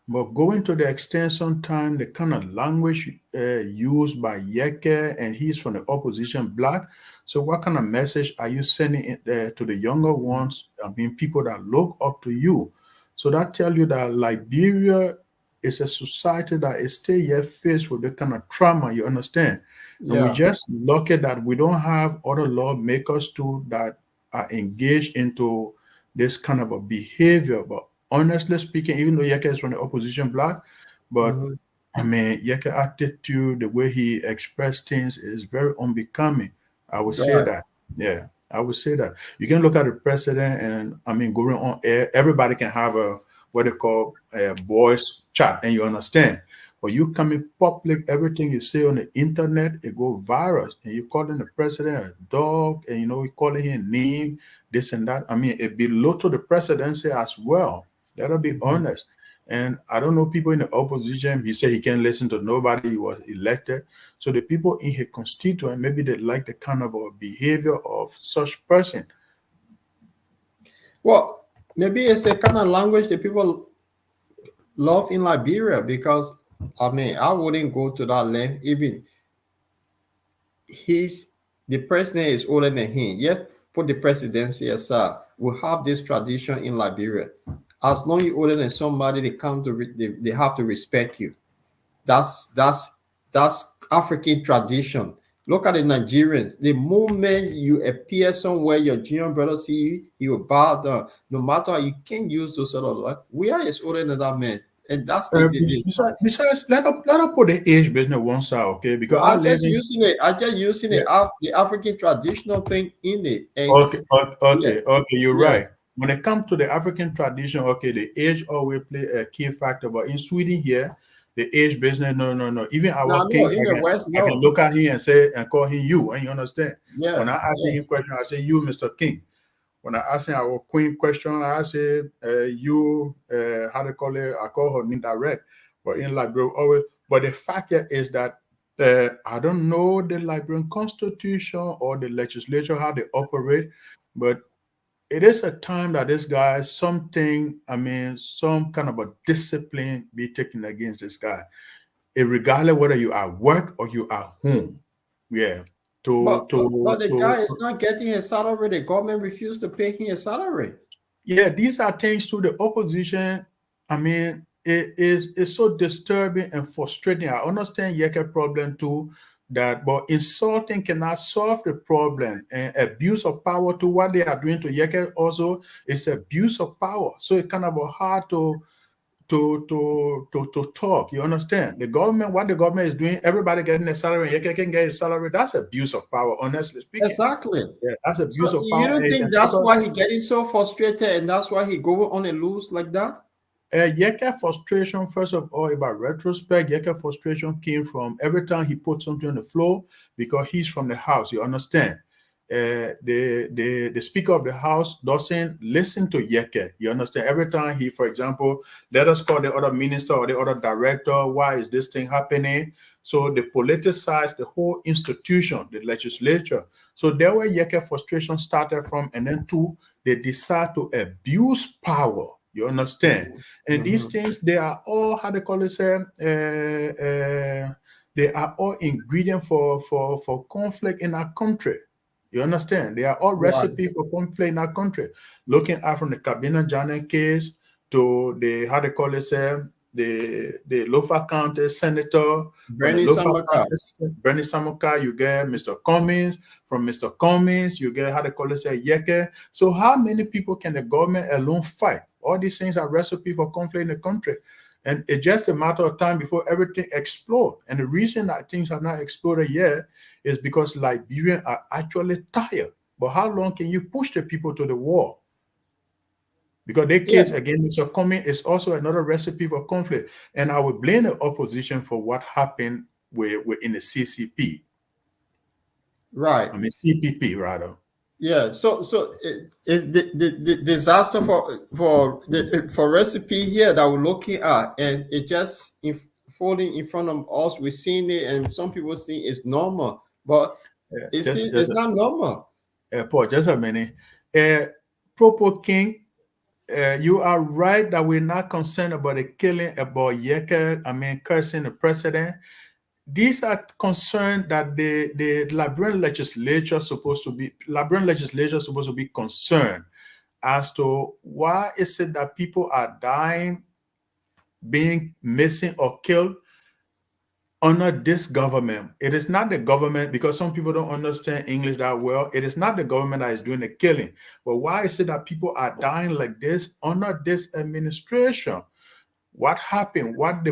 but going to the extent sometimes the kind of language used by Yeke, and he's from the opposition black. So what kind of message are you sending to the younger ones? People that look up to you. So that tell you that Liberia is a society that is still yet faced with the kind of trauma, you understand? And we yeah, just lucky that we don't have other lawmakers too that are engaged into this kind of a behavior. But honestly speaking, even though Yeke is from the opposition bloc, but mhm, Yeke attitude, the way he expressed things is very unbecoming. I would say right, that. Yeah, I would say that. You can look at the president and going on air, everybody can have a what they call a voice chat, and you understand. But you come in public, everything you say on the internet, it go viral, and you calling the president a dog, and you calling him name, this and that. It below to the presidency as well. That'll be mhm. honest. And I don't know people in the opposition. He said he can't listen to nobody. He was elected. So the people in his constituent, maybe they like the kind of a behavior of such person. Well, maybe it's the kind of language that people love in Liberia because I wouldn't go to that length. Even he's the president is older than him. Yet put the presidency aside. We have this tradition in Liberia. As long you're older than somebody, they come to they have to respect you. That's African tradition. Look at the Nigerians. The moment you appear somewhere, your junior brother see you, he will bow down. No matter how you can't use those sort of like we are just older than that man. And that's Besides, let us put the age business one side, okay? Because I I'm live just in. using it. I just using Yeah. the African traditional thing in it. And Okay, yeah, okay, you're yeah. right. When it comes to the African tradition, okay, the age always play a key factor. But in Sweden here, the age business, no, no, no. Even No, our no, king, in the West, I can no. look at him and say and call him you, and you understand. When Yeah, I ask yeah. him question, I say you, Mr. King. When I ask him our queen question, I say you, how they call it? I call her indirect, but in Liberia always. But the fact here is that I don't know the Liberian constitution or the legislature how they operate, but it is a time that this guy something. I mean, some kind of a discipline be taken against this guy, regardless whether you are work or you are home. Yeah, But the guy is not getting his salary. The government refused to pay him a salary. yeah, these are things to the opposition. I mean, it's so disturbing and frustrating. I understand Yeke problem too, that but insulting cannot solve the problem. And abuse of power to what they are doing to Yeke also is abuse of power. So it's kind of hard to talk. You understand? The government, what the government is doing, everybody getting a salary, and Yeke can get his salary. That's abuse of power, honestly speaking. Exactly. Yeah, that's abuse So of you power. don't And it think can that's take us. why he getting so frustrated and that's why he go on and lose like that? Yeke frustration, first of all, about retrospect, Yeke frustration came from every time he put something on the floor because he's from the house. You understand? The speaker of the house doesn't listen to Yeke. You understand? Every time he, for example, let us call the other minister or the other director, why is this thing happening? So they politicize the whole institution, the legislature. So there where Yeke frustration started from, and then two, they decide to abuse power. You understand? And these Mhm. things, they are all how they call it, they are all ingredient for conflict in our country. You understand? They are all Right. recipe for conflict in our country. Looking at from the Kabina Janet case to the how they call it, the Lofa County Senator, from the Bernie Lofa Samaga. County, Bernie Samuka, you get Mr. Cummings, from Mr. Cummings, you get how they call it, Yeke. So how many people can the government alone fight? All these things are recipe for conflict in the country. And it's just a matter of time before everything explodes. And the reason that things are not exploded yet is because Liberians are actually tired. But how long can you push the people to the wall? Because their Yeah, case against Mr. Cummings is also another recipe for conflict. And I would blame the opposition for what happened with in the CCP. right. I mean CPP rather. Yeah, so it the disaster for recipe here that we're looking at, and it just falling in front of us. We're seeing it, and some people see it's normal, but it's not normal. Paul, just a minute. Propo King, you are right that we're not concerned about the killing about Yeke, I mean, cursing the president. These are concerns that the Liberian legislature supposed to be concerned as to why is it that people are dying, being missing or killed under this government. It is not the government, because some people don't understand English that well. It is not the government that is doing the killing. But why is it that people are dying like this under this administration? What happened? What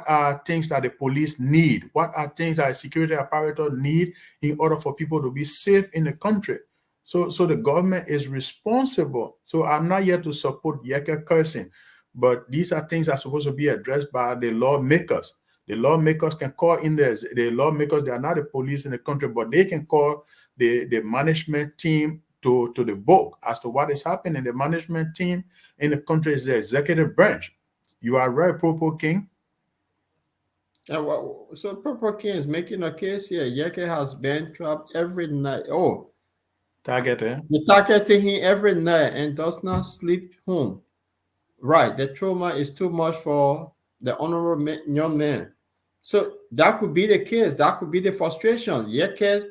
are things that the police need? What are things that security apparatus need in order for people to be safe in the country? So the government is responsible. So I'm not here to support Yeke cursing, but these are things that are supposed to be addressed by the lawmakers. The lawmakers can call in the lawmakers, they are not the police in the country, but they can call the management team to the book as to what is happening. The management team in the country is the executive branch. You are right, Popo King. And so Purple King is making a case here. Yeke has been trapped every night. Oh, Target, eh? they targeting him every night and does not sleep home. Right, the trauma is too much for the honorable young man. So that could be the case. That could be the frustration. Yeke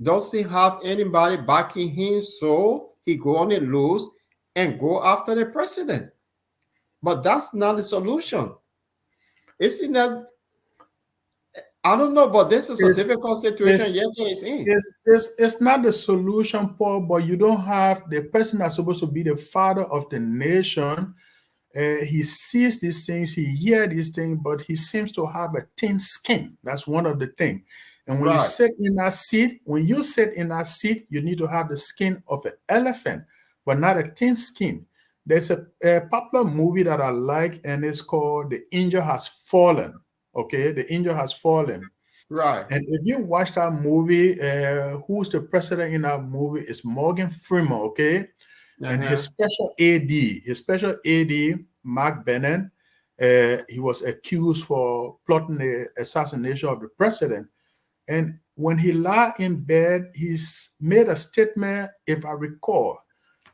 doesn't have anybody backing him, so he go on and lose and go after the president. But that's not the solution. Isn't that? I don't know, but this is a It's, difficult situation it's, Yeke is in. it's not the solution, Paul, but you don't have the person that's supposed to be the father of the nation. He sees these things, he hears these things, but he seems to have a thin skin. That's one of the things. And when you Right. sit in that seat, you need to have the skin of an elephant, but not a thin skin. There's a popular movie that I like, and it's called The Angel Has Fallen. Okay, The Angel Has Fallen. Right. And if you watch that movie, who's the president in that movie is Morgan Freeman, okay? And Uh-huh. his special AD, Mark Bennett, he was accused for plotting the assassination of the president. And when he lay in bed, he's made a statement, if I recall.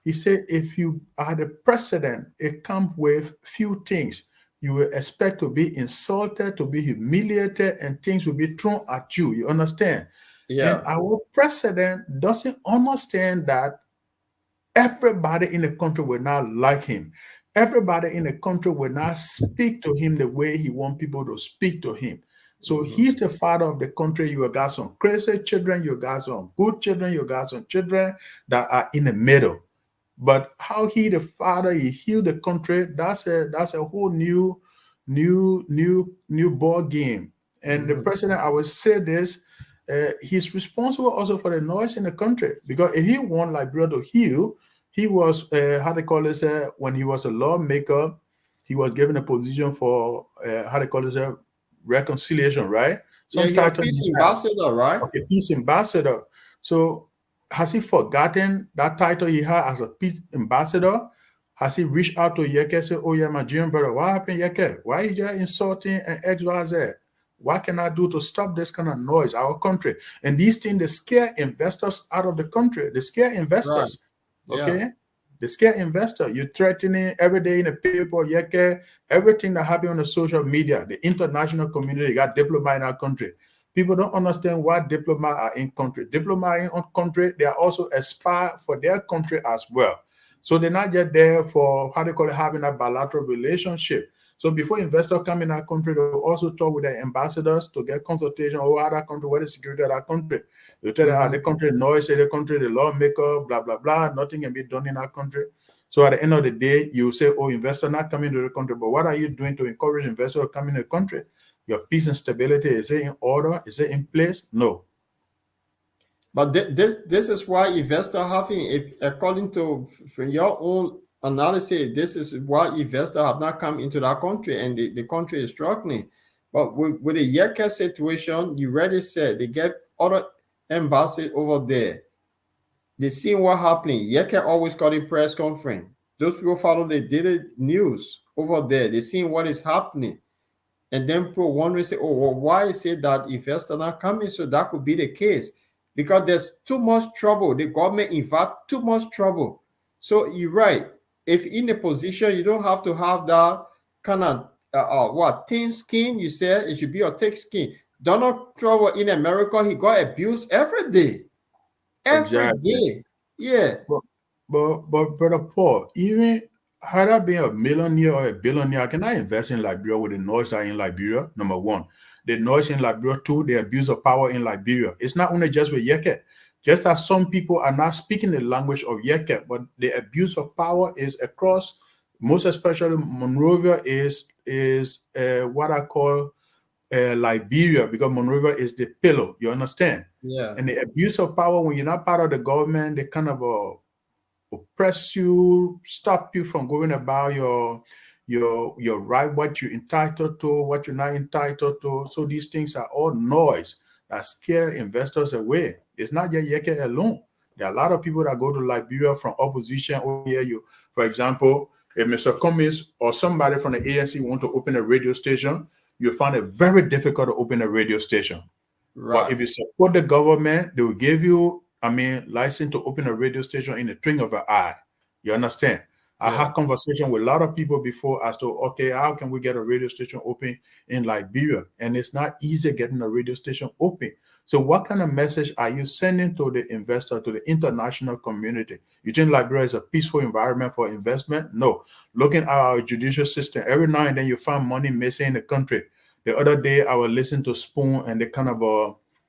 He said, if you are the president, it comes with few things. You will expect to be insulted, to be humiliated, and things will be thrown at you. You understand? And Yeah. our president doesn't understand that everybody in the country will not like him. Everybody in the country will not speak to him the way he wants people to speak to him. So Mhm. he's the father of the country. You got some crazy children, you got some good children, you got some children that are in the middle. But how he, the father, he healed the country, that's a whole new ball game. And the Mhm. president, I would say this, he's responsible also for the noise in the country, because if he want Liberia to heal, he was how they call this when he was a lawmaker, he was given a position for how they call this reconciliation, right? Yeah, Some you're a title peace he had. ambassador, right? Okay, peace ambassador. So has he forgotten that title he had as a peace ambassador? Has he reached out to Yeke and said, oh yeah, my Nigerian brother, what happened, Yeke? Why are you just insulting and XYZ? What can I do to stop this kind of noise, our country? And these things, they scare investors out of the country. They scare Right. investors, Yeah. okay? They scare investor. You're threatening every day in the paper, Yeke, everything that happens on the social media. The international community got diplomat in our country. People don't understand why diplomats are in country. Diplomats in country, they are also aspire for their country as well. So they're not just there for how they call it having a bilateral relationship. So before investors come in our country, they will also talk with their ambassadors to get consultation over how that country, what is security of that country. They tell them, the Mhm. country noise, the country, the lawmaker, blah, blah, blah. Nothing can be done in our country. So at the end of the day, you say, oh, investor not coming to the country, but what are you doing to encourage investors to come in the country? Your peace and stability, is it in order? Is it in place? No. But this is why investors having, if according to from your own analysis, this is why investors have not come into that country and the country is struggling. But with the Yeka situation, you already said they get other embassies over there. They see what happening. Yeka always calling press conference. Those people follow the daily news over there. They see what is happening. And then people wondering, say, oh, well, why is it that investors not coming? So that could be the case because there's too much trouble. The government invite too much trouble. So you're right. If in a position, you don't have to have that kind of what thin skin. You said it should be a thick skin. Donald Trump in America, he got abused every day, every Exactly. day. Yeah, But, but Brother Paul, even had I been a millionaire or a billionaire, I cannot invest in Liberia with the noise are in Liberia. Number one, the noise in Liberia. Two, the abuse of power in Liberia. It's not only just with Yeke. Just as some people are not speaking the language of Yeke, but the abuse of power is across. Most especially Monrovia is what I call Liberia, because Monrovia is the pillow. You understand? yeah, And the abuse of power when you're not part of the government, they kind of oppress you, stop you from going about your right, what you're entitled to, what you're not entitled to. So these things are all noise that scare investors away. It's not just Yeke alone. There are a lot of people that go to Liberia from opposition. Oh yeah, you, for example, if Mr. Cummings or somebody from the ANC want to open a radio station, you find it very difficult to open a radio station. But right. if you support the government, they will give you, license to open a radio station in the twinkle of an eye. You understand? I Yeah. had conversation with a lot of people before as to, okay, how can we get a radio station open in Liberia? And it's not easy getting a radio station open. So what kind of message are you sending to the investor, to the international community? You think Liberia is a peaceful environment for investment? No. Looking at our judicial system, every now and then you find money missing in the country. The other day, I was listening to Spoon and they kind of,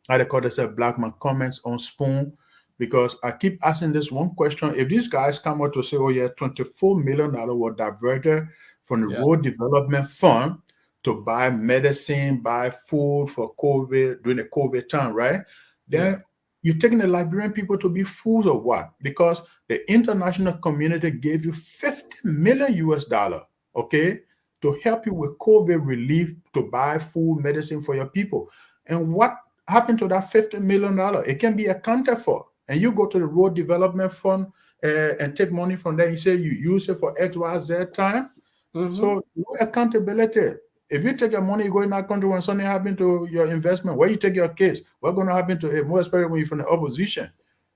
how they call themselves, Black Man comments on Spoon, because I keep asking this one question. If these guys come out to say, oh, yeah, $24 million was diverted from the Yeah. Road Development Fund to buy medicine, buy food for COVID during the COVID time, right? Yeah. Then you're taking the Liberian people to be fools or what? Because the international community gave you 50 million US dollar, okay, to help you with COVID relief, to buy food, medicine for your people. And what happened to that $50 million? It can be accounted for. And you go to the Road Development Fund and take money from there. You say you use it for X, Y, Z time. So no accountability. If you take your money, you go in that country when something happened to your investment, where you take your case, what's going to happen to it? More especially when you're from the opposition.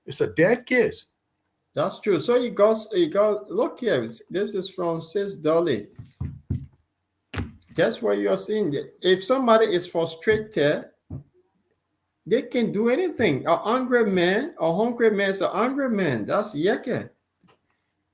It's a dead case. That's true. So you got look here. This is from Sis Dolly. That's what you're seeing. If somebody is frustrated, they can do anything. A hungry man is a hungry man. That's yeke.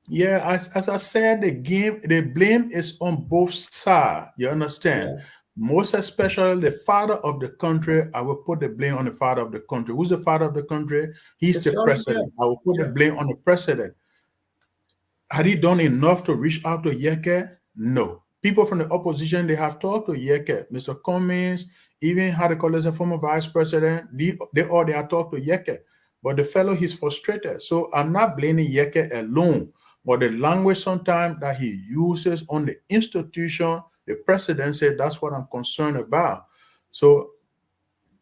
Yeah, as I said, the blame is on both sides. You understand? Yeah. Most especially the father of the country, I will put the blame on the father of the country. Who's the father of the country? He's It's the just, yeah. president. I will put the Yeah. blame on the president. Had he done enough to reach out to Yeke? No. People from the opposition, they have talked to Yeke. Mr. Cummings, even had a call as a former vice president, they have talked to Yeke. But the fellow, he's frustrated. So I'm not blaming Yeke alone, but the language sometimes that he uses on the institution, the president said, that's what I'm concerned about. So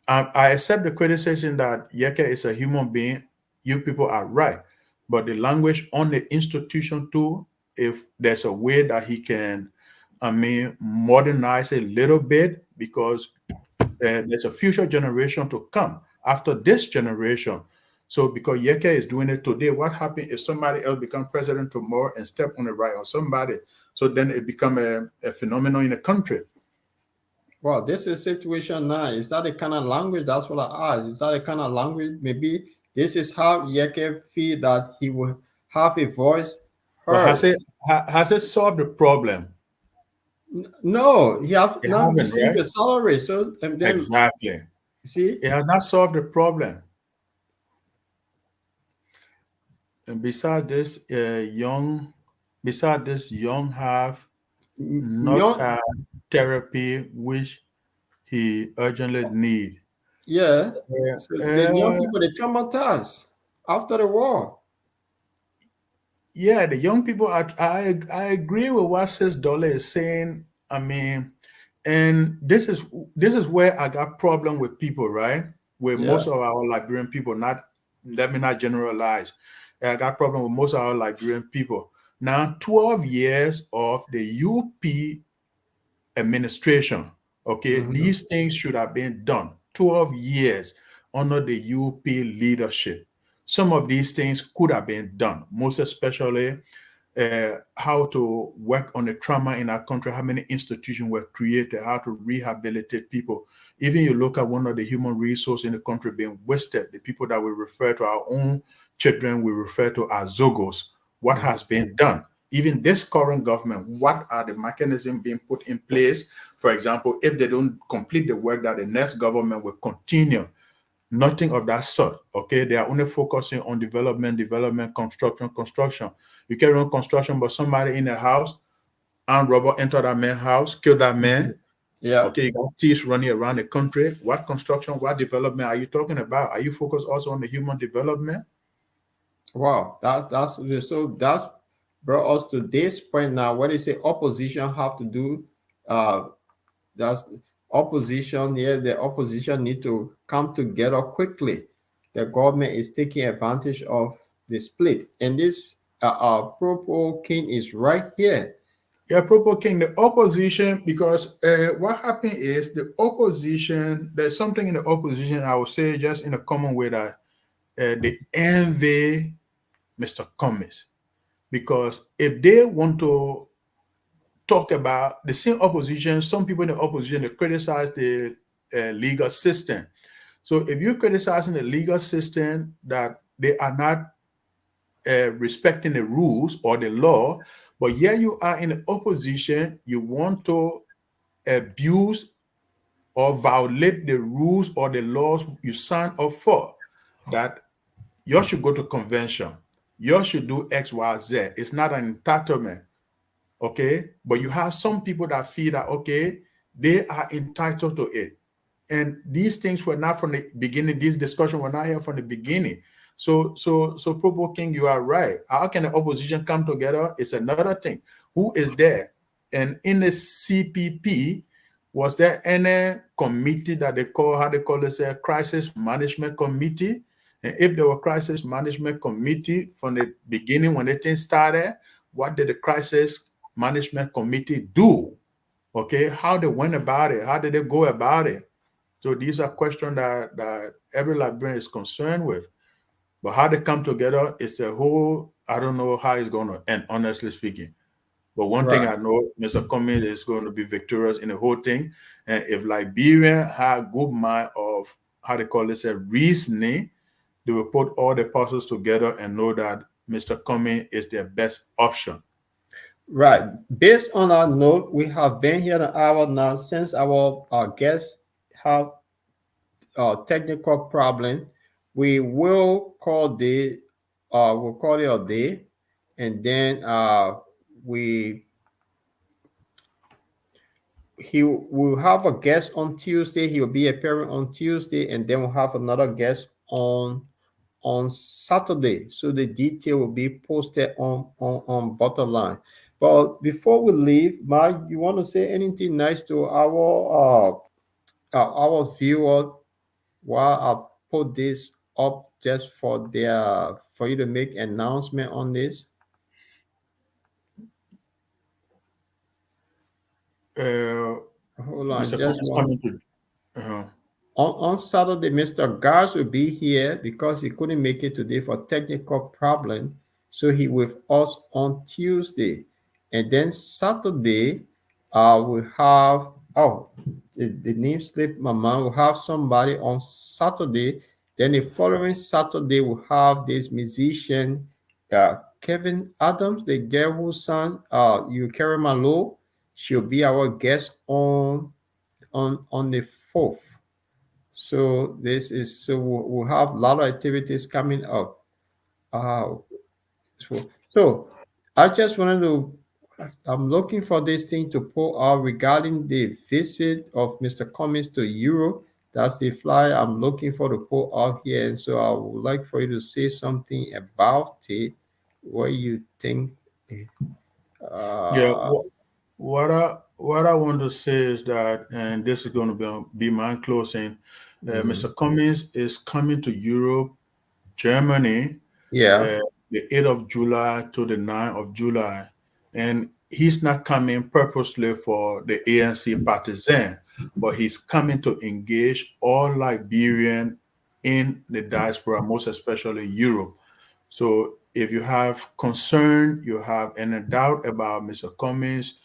I accept the criticism that Yeke is a human being. You people are right. But the language on the institution too, if there's a way that he can, modernize a little bit, because there's a future generation to come after this generation. So because Yeke is doing it today, what happens if somebody else become president tomorrow and step on the right of somebody? So then it become a phenomenon in the country. Well, this is situation now. Is that the kind of language? That's what I asked. Is that the kind of language? Maybe this is how Yeke feel that he will have a voice But heard. has it solved the problem? No, he have It not haven't, received right? a salary. So and then Exactly. see, It has not solved the problem. And besides this, Young have not no, had therapy which he urgently need. yeah. Yeah, So the young people they traumatized after the war. yeah, the young people. I agree with what Sis Dolly is saying. And this is where I got problem with people, right? With Yeah. most of our Liberian people, not let me not generalize. I got problem with most of our Liberian people. Now, 12 years of the UP administration, okay, Mhm. these things should have been done. 12 years under the UP leadership. Some of these things could have been done, most especially how to work on the trauma in our country, how many institutions were created, how to rehabilitate people. Even you look at one of the human resources in the country being wasted, the people that we refer to our own children, we refer to as Zogos. What has been done? Even this current government, what are the mechanisms being put in place? For example, if they don't complete the work, that the next government will continue. Nothing of that sort. Okay, they are only focusing on development, construction. You can run construction, but somebody in a house, armed robber enter that man's house, kill that man. Yeah. Okay, you got thieves running around the country. What construction, what development are you talking about? Are you focused also on the human development? Wow. That's brought us to this point now. What they say opposition have to do. That's opposition here. The opposition need to come together quickly. The government is taking advantage of the split, and this Propo King is right here. Yeah, provoking the opposition, because what happened is the opposition, there's something in the opposition, I would say just in a common way, that they envy Mr. Cummings. Because if they want to talk about the same opposition, some people in the opposition, they criticize the legal system. So if you're criticizing the legal system, that they are not respecting the rules or the law, but here you are in the opposition, you want to abuse or violate the rules or the laws you signed up for, that you should go to convention, you should do X, Y, Z. It's not an entitlement. okay? But you have some people that feel that, okay, they are entitled to it. And these things were not from the beginning, these discussions were not here from the beginning. So Provo King, you are right. How can the opposition come together? It's another thing. Who is there? And in the CPP, was there any committee that they call, how they call it, a crisis management committee? And if there were crisis management committee from the beginning when the thing started, what did the crisis management committee do? Okay, how they went about it? How did they go about it? So these are questions that every librarian is concerned with. But how they come together is a whole, I don't know how it's going to end, honestly speaking. But one thing I know, Mr. Cummings is going to be victorious in the whole thing. And if Liberian had a good mind of, how they call this, a reasoning, they will put all the puzzles together and know that Mr. Cummings is their best option. Right. Based on our note, we have been here an hour now. Since our guests have a technical problem, we will call we'll call it a day, and then he will have a guest on Tuesday. He will be appearing on Tuesday, and then we'll have another guest on Saturday. So the detail will be posted on Butterline. But before we leave, Mike, you want to say anything nice to our viewer while I put this up just for you to make announcement on this? Hold on, Mr. just coming to, on Saturday, Mr. Gars will be here because he couldn't make it today for technical problem. So he with us on Tuesday. And then Saturday, we have, the name slipped my mind. We'll have somebody on Saturday. Then the following Saturday, we'll have this musician, Kevin Adams, the girl whose son, Yukari Malo. She'll be our guest on the 4th. So we'll have a lot of activities coming up. So I just wanted to, I'm looking for this thing to pull out regarding the visit of Mr. Cummings to Europe. That's the flyer I'm looking for to pull out here. And so I would like for you to say something about it, what you think. What I want to say is that, and this is going to be my closing, Mr. Cummings is coming to Europe, Germany, the 8th of July to the 9th of July. And he's not coming purposely for the ANC partisan, but he's coming to engage all Liberians in the diaspora, most especially Europe. So if you have concern, you have any doubt about Mr. Cummings,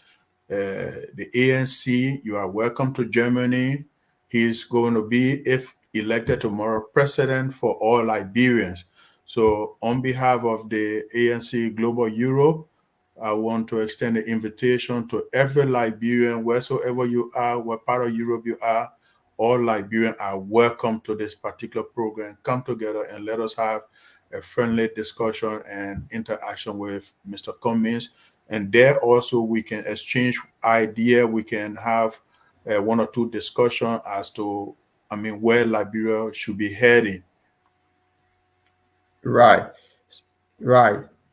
the ANC, you are welcome to Germany. He's going to be, if elected tomorrow, president for all Liberians. So on behalf of the ANC Global Europe, I want to extend the invitation to every Liberian, wheresoever you are, what part of Europe you are, all Liberians are welcome to this particular program. Come together and let us have a friendly discussion and interaction with Mr. Cummings. And there also we can exchange ideas. We can have one or two discussions as to, where Liberia should be heading. Right.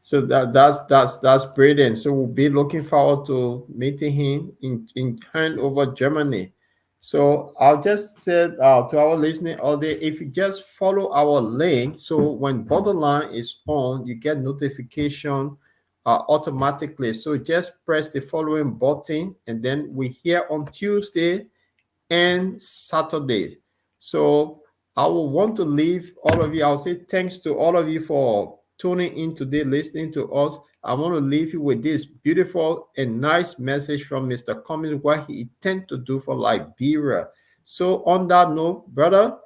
So that's brilliant. So we'll be looking forward to meeting him in Hanover, Germany. So I'll just say to our listening audience, if you just follow our link, so when Borderline is on, you get notification automatically. So just press the following button, and then we here on Tuesday and Saturday. So I will want to leave all of you. I'll say thanks to all of you for tuning in today, listening to us. I want to leave you with this beautiful and nice message from Mr. Cummings, what he intends to do for Liberia. So on that note, brother,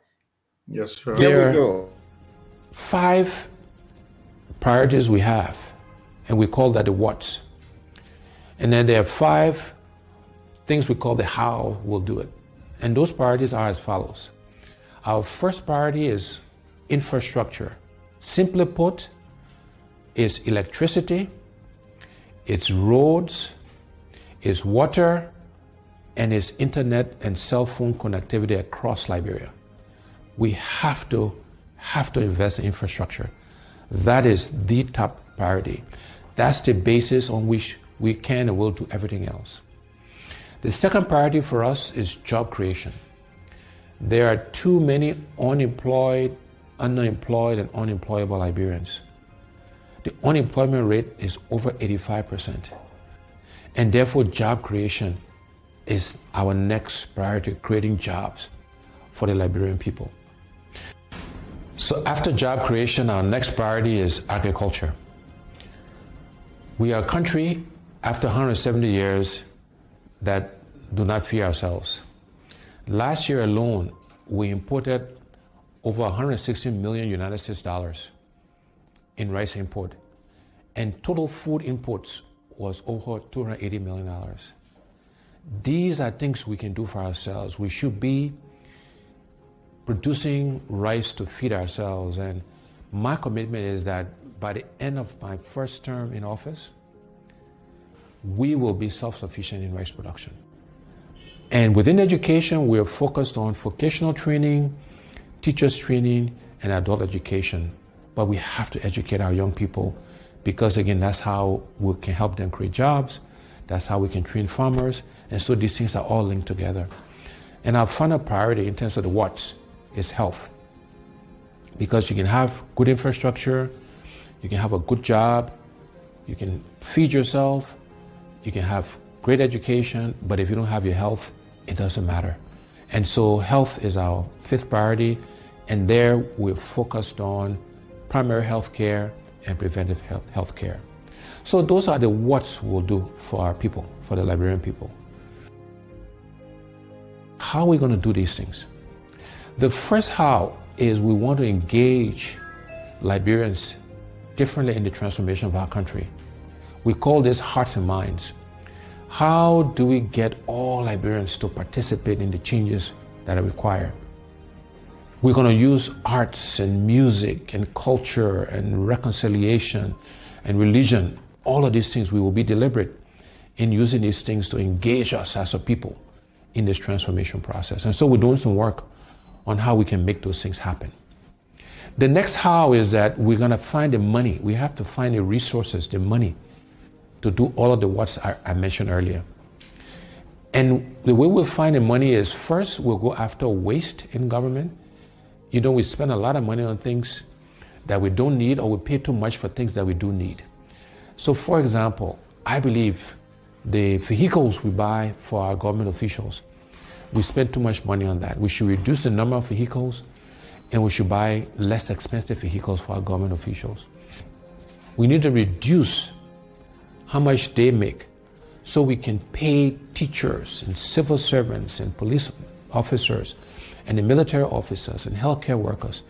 yes, sir. Here we go. 5 priorities we have, and we call that the what. And then there are 5 things we call the how we'll do it. And those priorities are as follows. Our first priority is infrastructure. Simply put, it's electricity, it's roads, is water and is internet and cell phone connectivity across Liberia. We have to invest in infrastructure. That is the top priority. That's the basis on which we can and will do everything else. The second priority for us is job creation. There are too many unemployed, underemployed, and unemployable Liberians. The unemployment rate is over 85%. And therefore, job creation is our next priority, creating jobs for the Liberian people. So after job creation, our next priority is agriculture. We are a country, after 170 years, that do not feed ourselves. Last year alone, we imported over 160 million United States dollars in rice import, and total food imports was over $280 million. These are things we can do for ourselves. We should be producing rice to feed ourselves, and my commitment is that by the end of my first term in office, we will be self-sufficient in rice production. And within education, we are focused on vocational training, teachers training, and adult education. But we have to educate our young people because, again, that's how we can help them create jobs. That's how we can train farmers. And so these things are all linked together. And our final priority in terms of the what's is health. Because you can have good infrastructure, you can have a good job, you can feed yourself, you can have great education, but if you don't have your health, it doesn't matter. And so health is our fifth priority, and there we're focused on primary health care and preventive health care. So those are the what's we'll do for our people, for the Liberian people. How are we going to do these things? The first how is we want to engage Liberians differently in the transformation of our country. We call this hearts and minds. How do we get all Liberians to participate in the changes that are required? We're going to use arts and music and culture and reconciliation and religion. All of these things, we will be deliberate in using these things to engage us as a people in this transformation process. And so we're doing some work on how we can make those things happen. The next how is that we're going to find the money. We have to find the resources, the money, to do all of the what's I mentioned earlier. And the way we'll find the money is first we'll go after waste in government. You know, we spend a lot of money on things that we don't need, or we pay too much for things that we do need. So for example, I believe the vehicles we buy for our government officials, we spend too much money on that. We should reduce the number of vehicles, and we should buy less expensive vehicles for our government officials. We need to reduce how much they make so we can pay teachers and civil servants and police officers and the military officers and healthcare workers,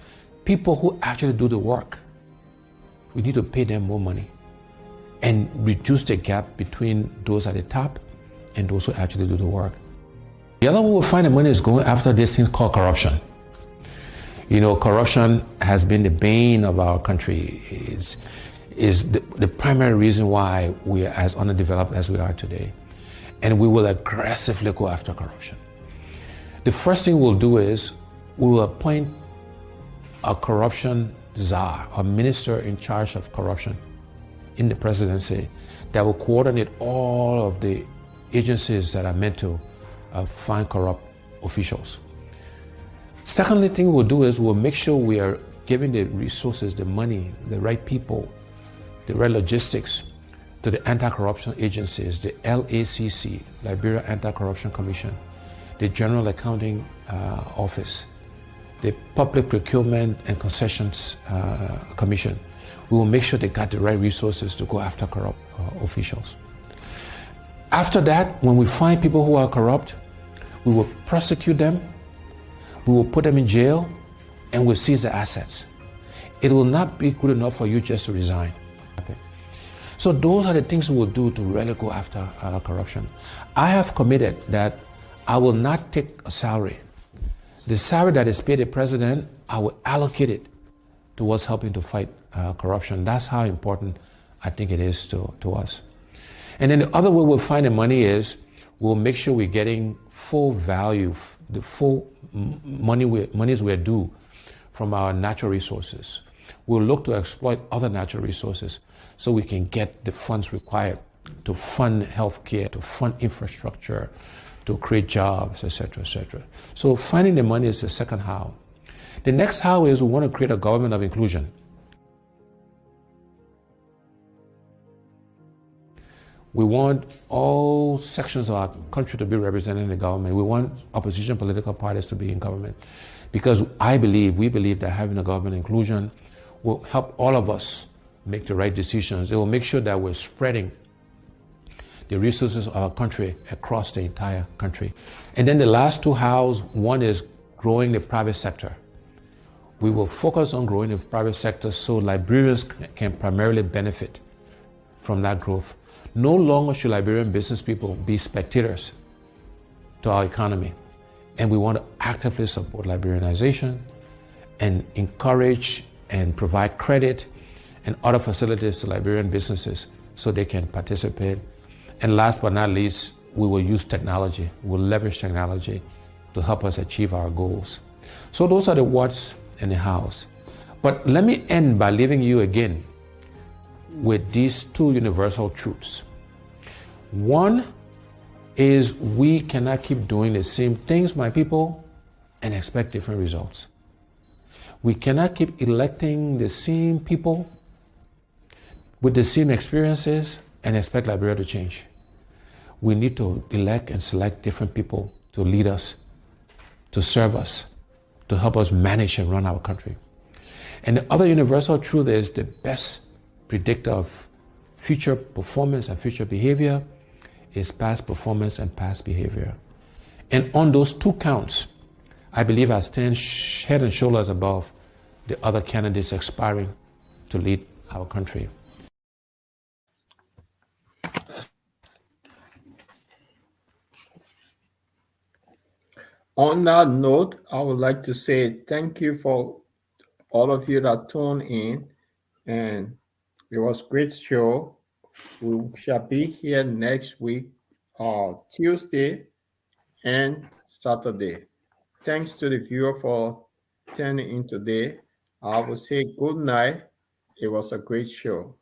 people who actually do the work. We need to pay them more money and reduce the gap between those at the top and those who actually do the work. The other way we'll find the money is going after this thing called corruption. You know, corruption has been the bane of our country. Is the primary reason why we are as underdeveloped as we are today. And we will aggressively go after corruption. The first thing we'll do is we will appoint a corruption czar, a minister in charge of corruption in the presidency that will coordinate all of the agencies that are meant to find corrupt officials. Secondly thing we'll do is we'll make sure we are giving the resources, the money, the right people, the right logistics to the anti-corruption agencies, the LACC, Liberia Anti-Corruption Commission, the General Accounting Office, the Public Procurement and Concessions Commission. We will make sure they got the right resources to go after corrupt officials. After that, when we find people who are corrupt, we will prosecute them, we will put them in jail, and we'll seize the assets. It will not be good enough for you just to resign. Okay? So those are the things we will do to really go after corruption. I have committed that I will not take a salary. The salary that is paid the president, I will allocate it towards helping to fight corruption. That's how important I think it is to us. And then the other way we'll find the money is we'll make sure we're getting full value, the full monies we're due from our natural resources. We'll look to exploit other natural resources so we can get the funds required to fund healthcare, to fund infrastructure, to create jobs, etc., etc. So finding the money is the second how. The next how is we want to create a government of inclusion. We want all sections of our country to be represented in the government. We want opposition political parties to be in government. Because we believe that having a government inclusion will help all of us make the right decisions. It will make sure that we're spreading the resources of our country across the entire country. And then the last two hows, one is growing the private sector. We will focus on growing the private sector so Liberians can primarily benefit from that growth. No longer should Liberian business people be spectators to our economy. And we want to actively support Liberianization and encourage and provide credit and other facilities to Liberian businesses so they can participate. And last but not least, we will use technology. We'll leverage technology to help us achieve our goals. So those are the what's and the how's. But let me end by leaving you again with these two universal truths. One is we cannot keep doing the same things, my people, and expect different results. We cannot keep electing the same people with the same experiences and expect Liberia to change. We need to elect and select different people to lead us, to serve us, to help us manage and run our country. And the other universal truth is the best predictor of future performance and future behavior is past performance and past behavior. And on those two counts, I believe I stand head and shoulders above the other candidates aspiring to lead our country. On that note, I would like to say thank you for all of you that tuned in, and it was a great show. We shall be here next week, Tuesday and Saturday. Thanks to the viewer for tuning in today. I will say good night. It was a great show.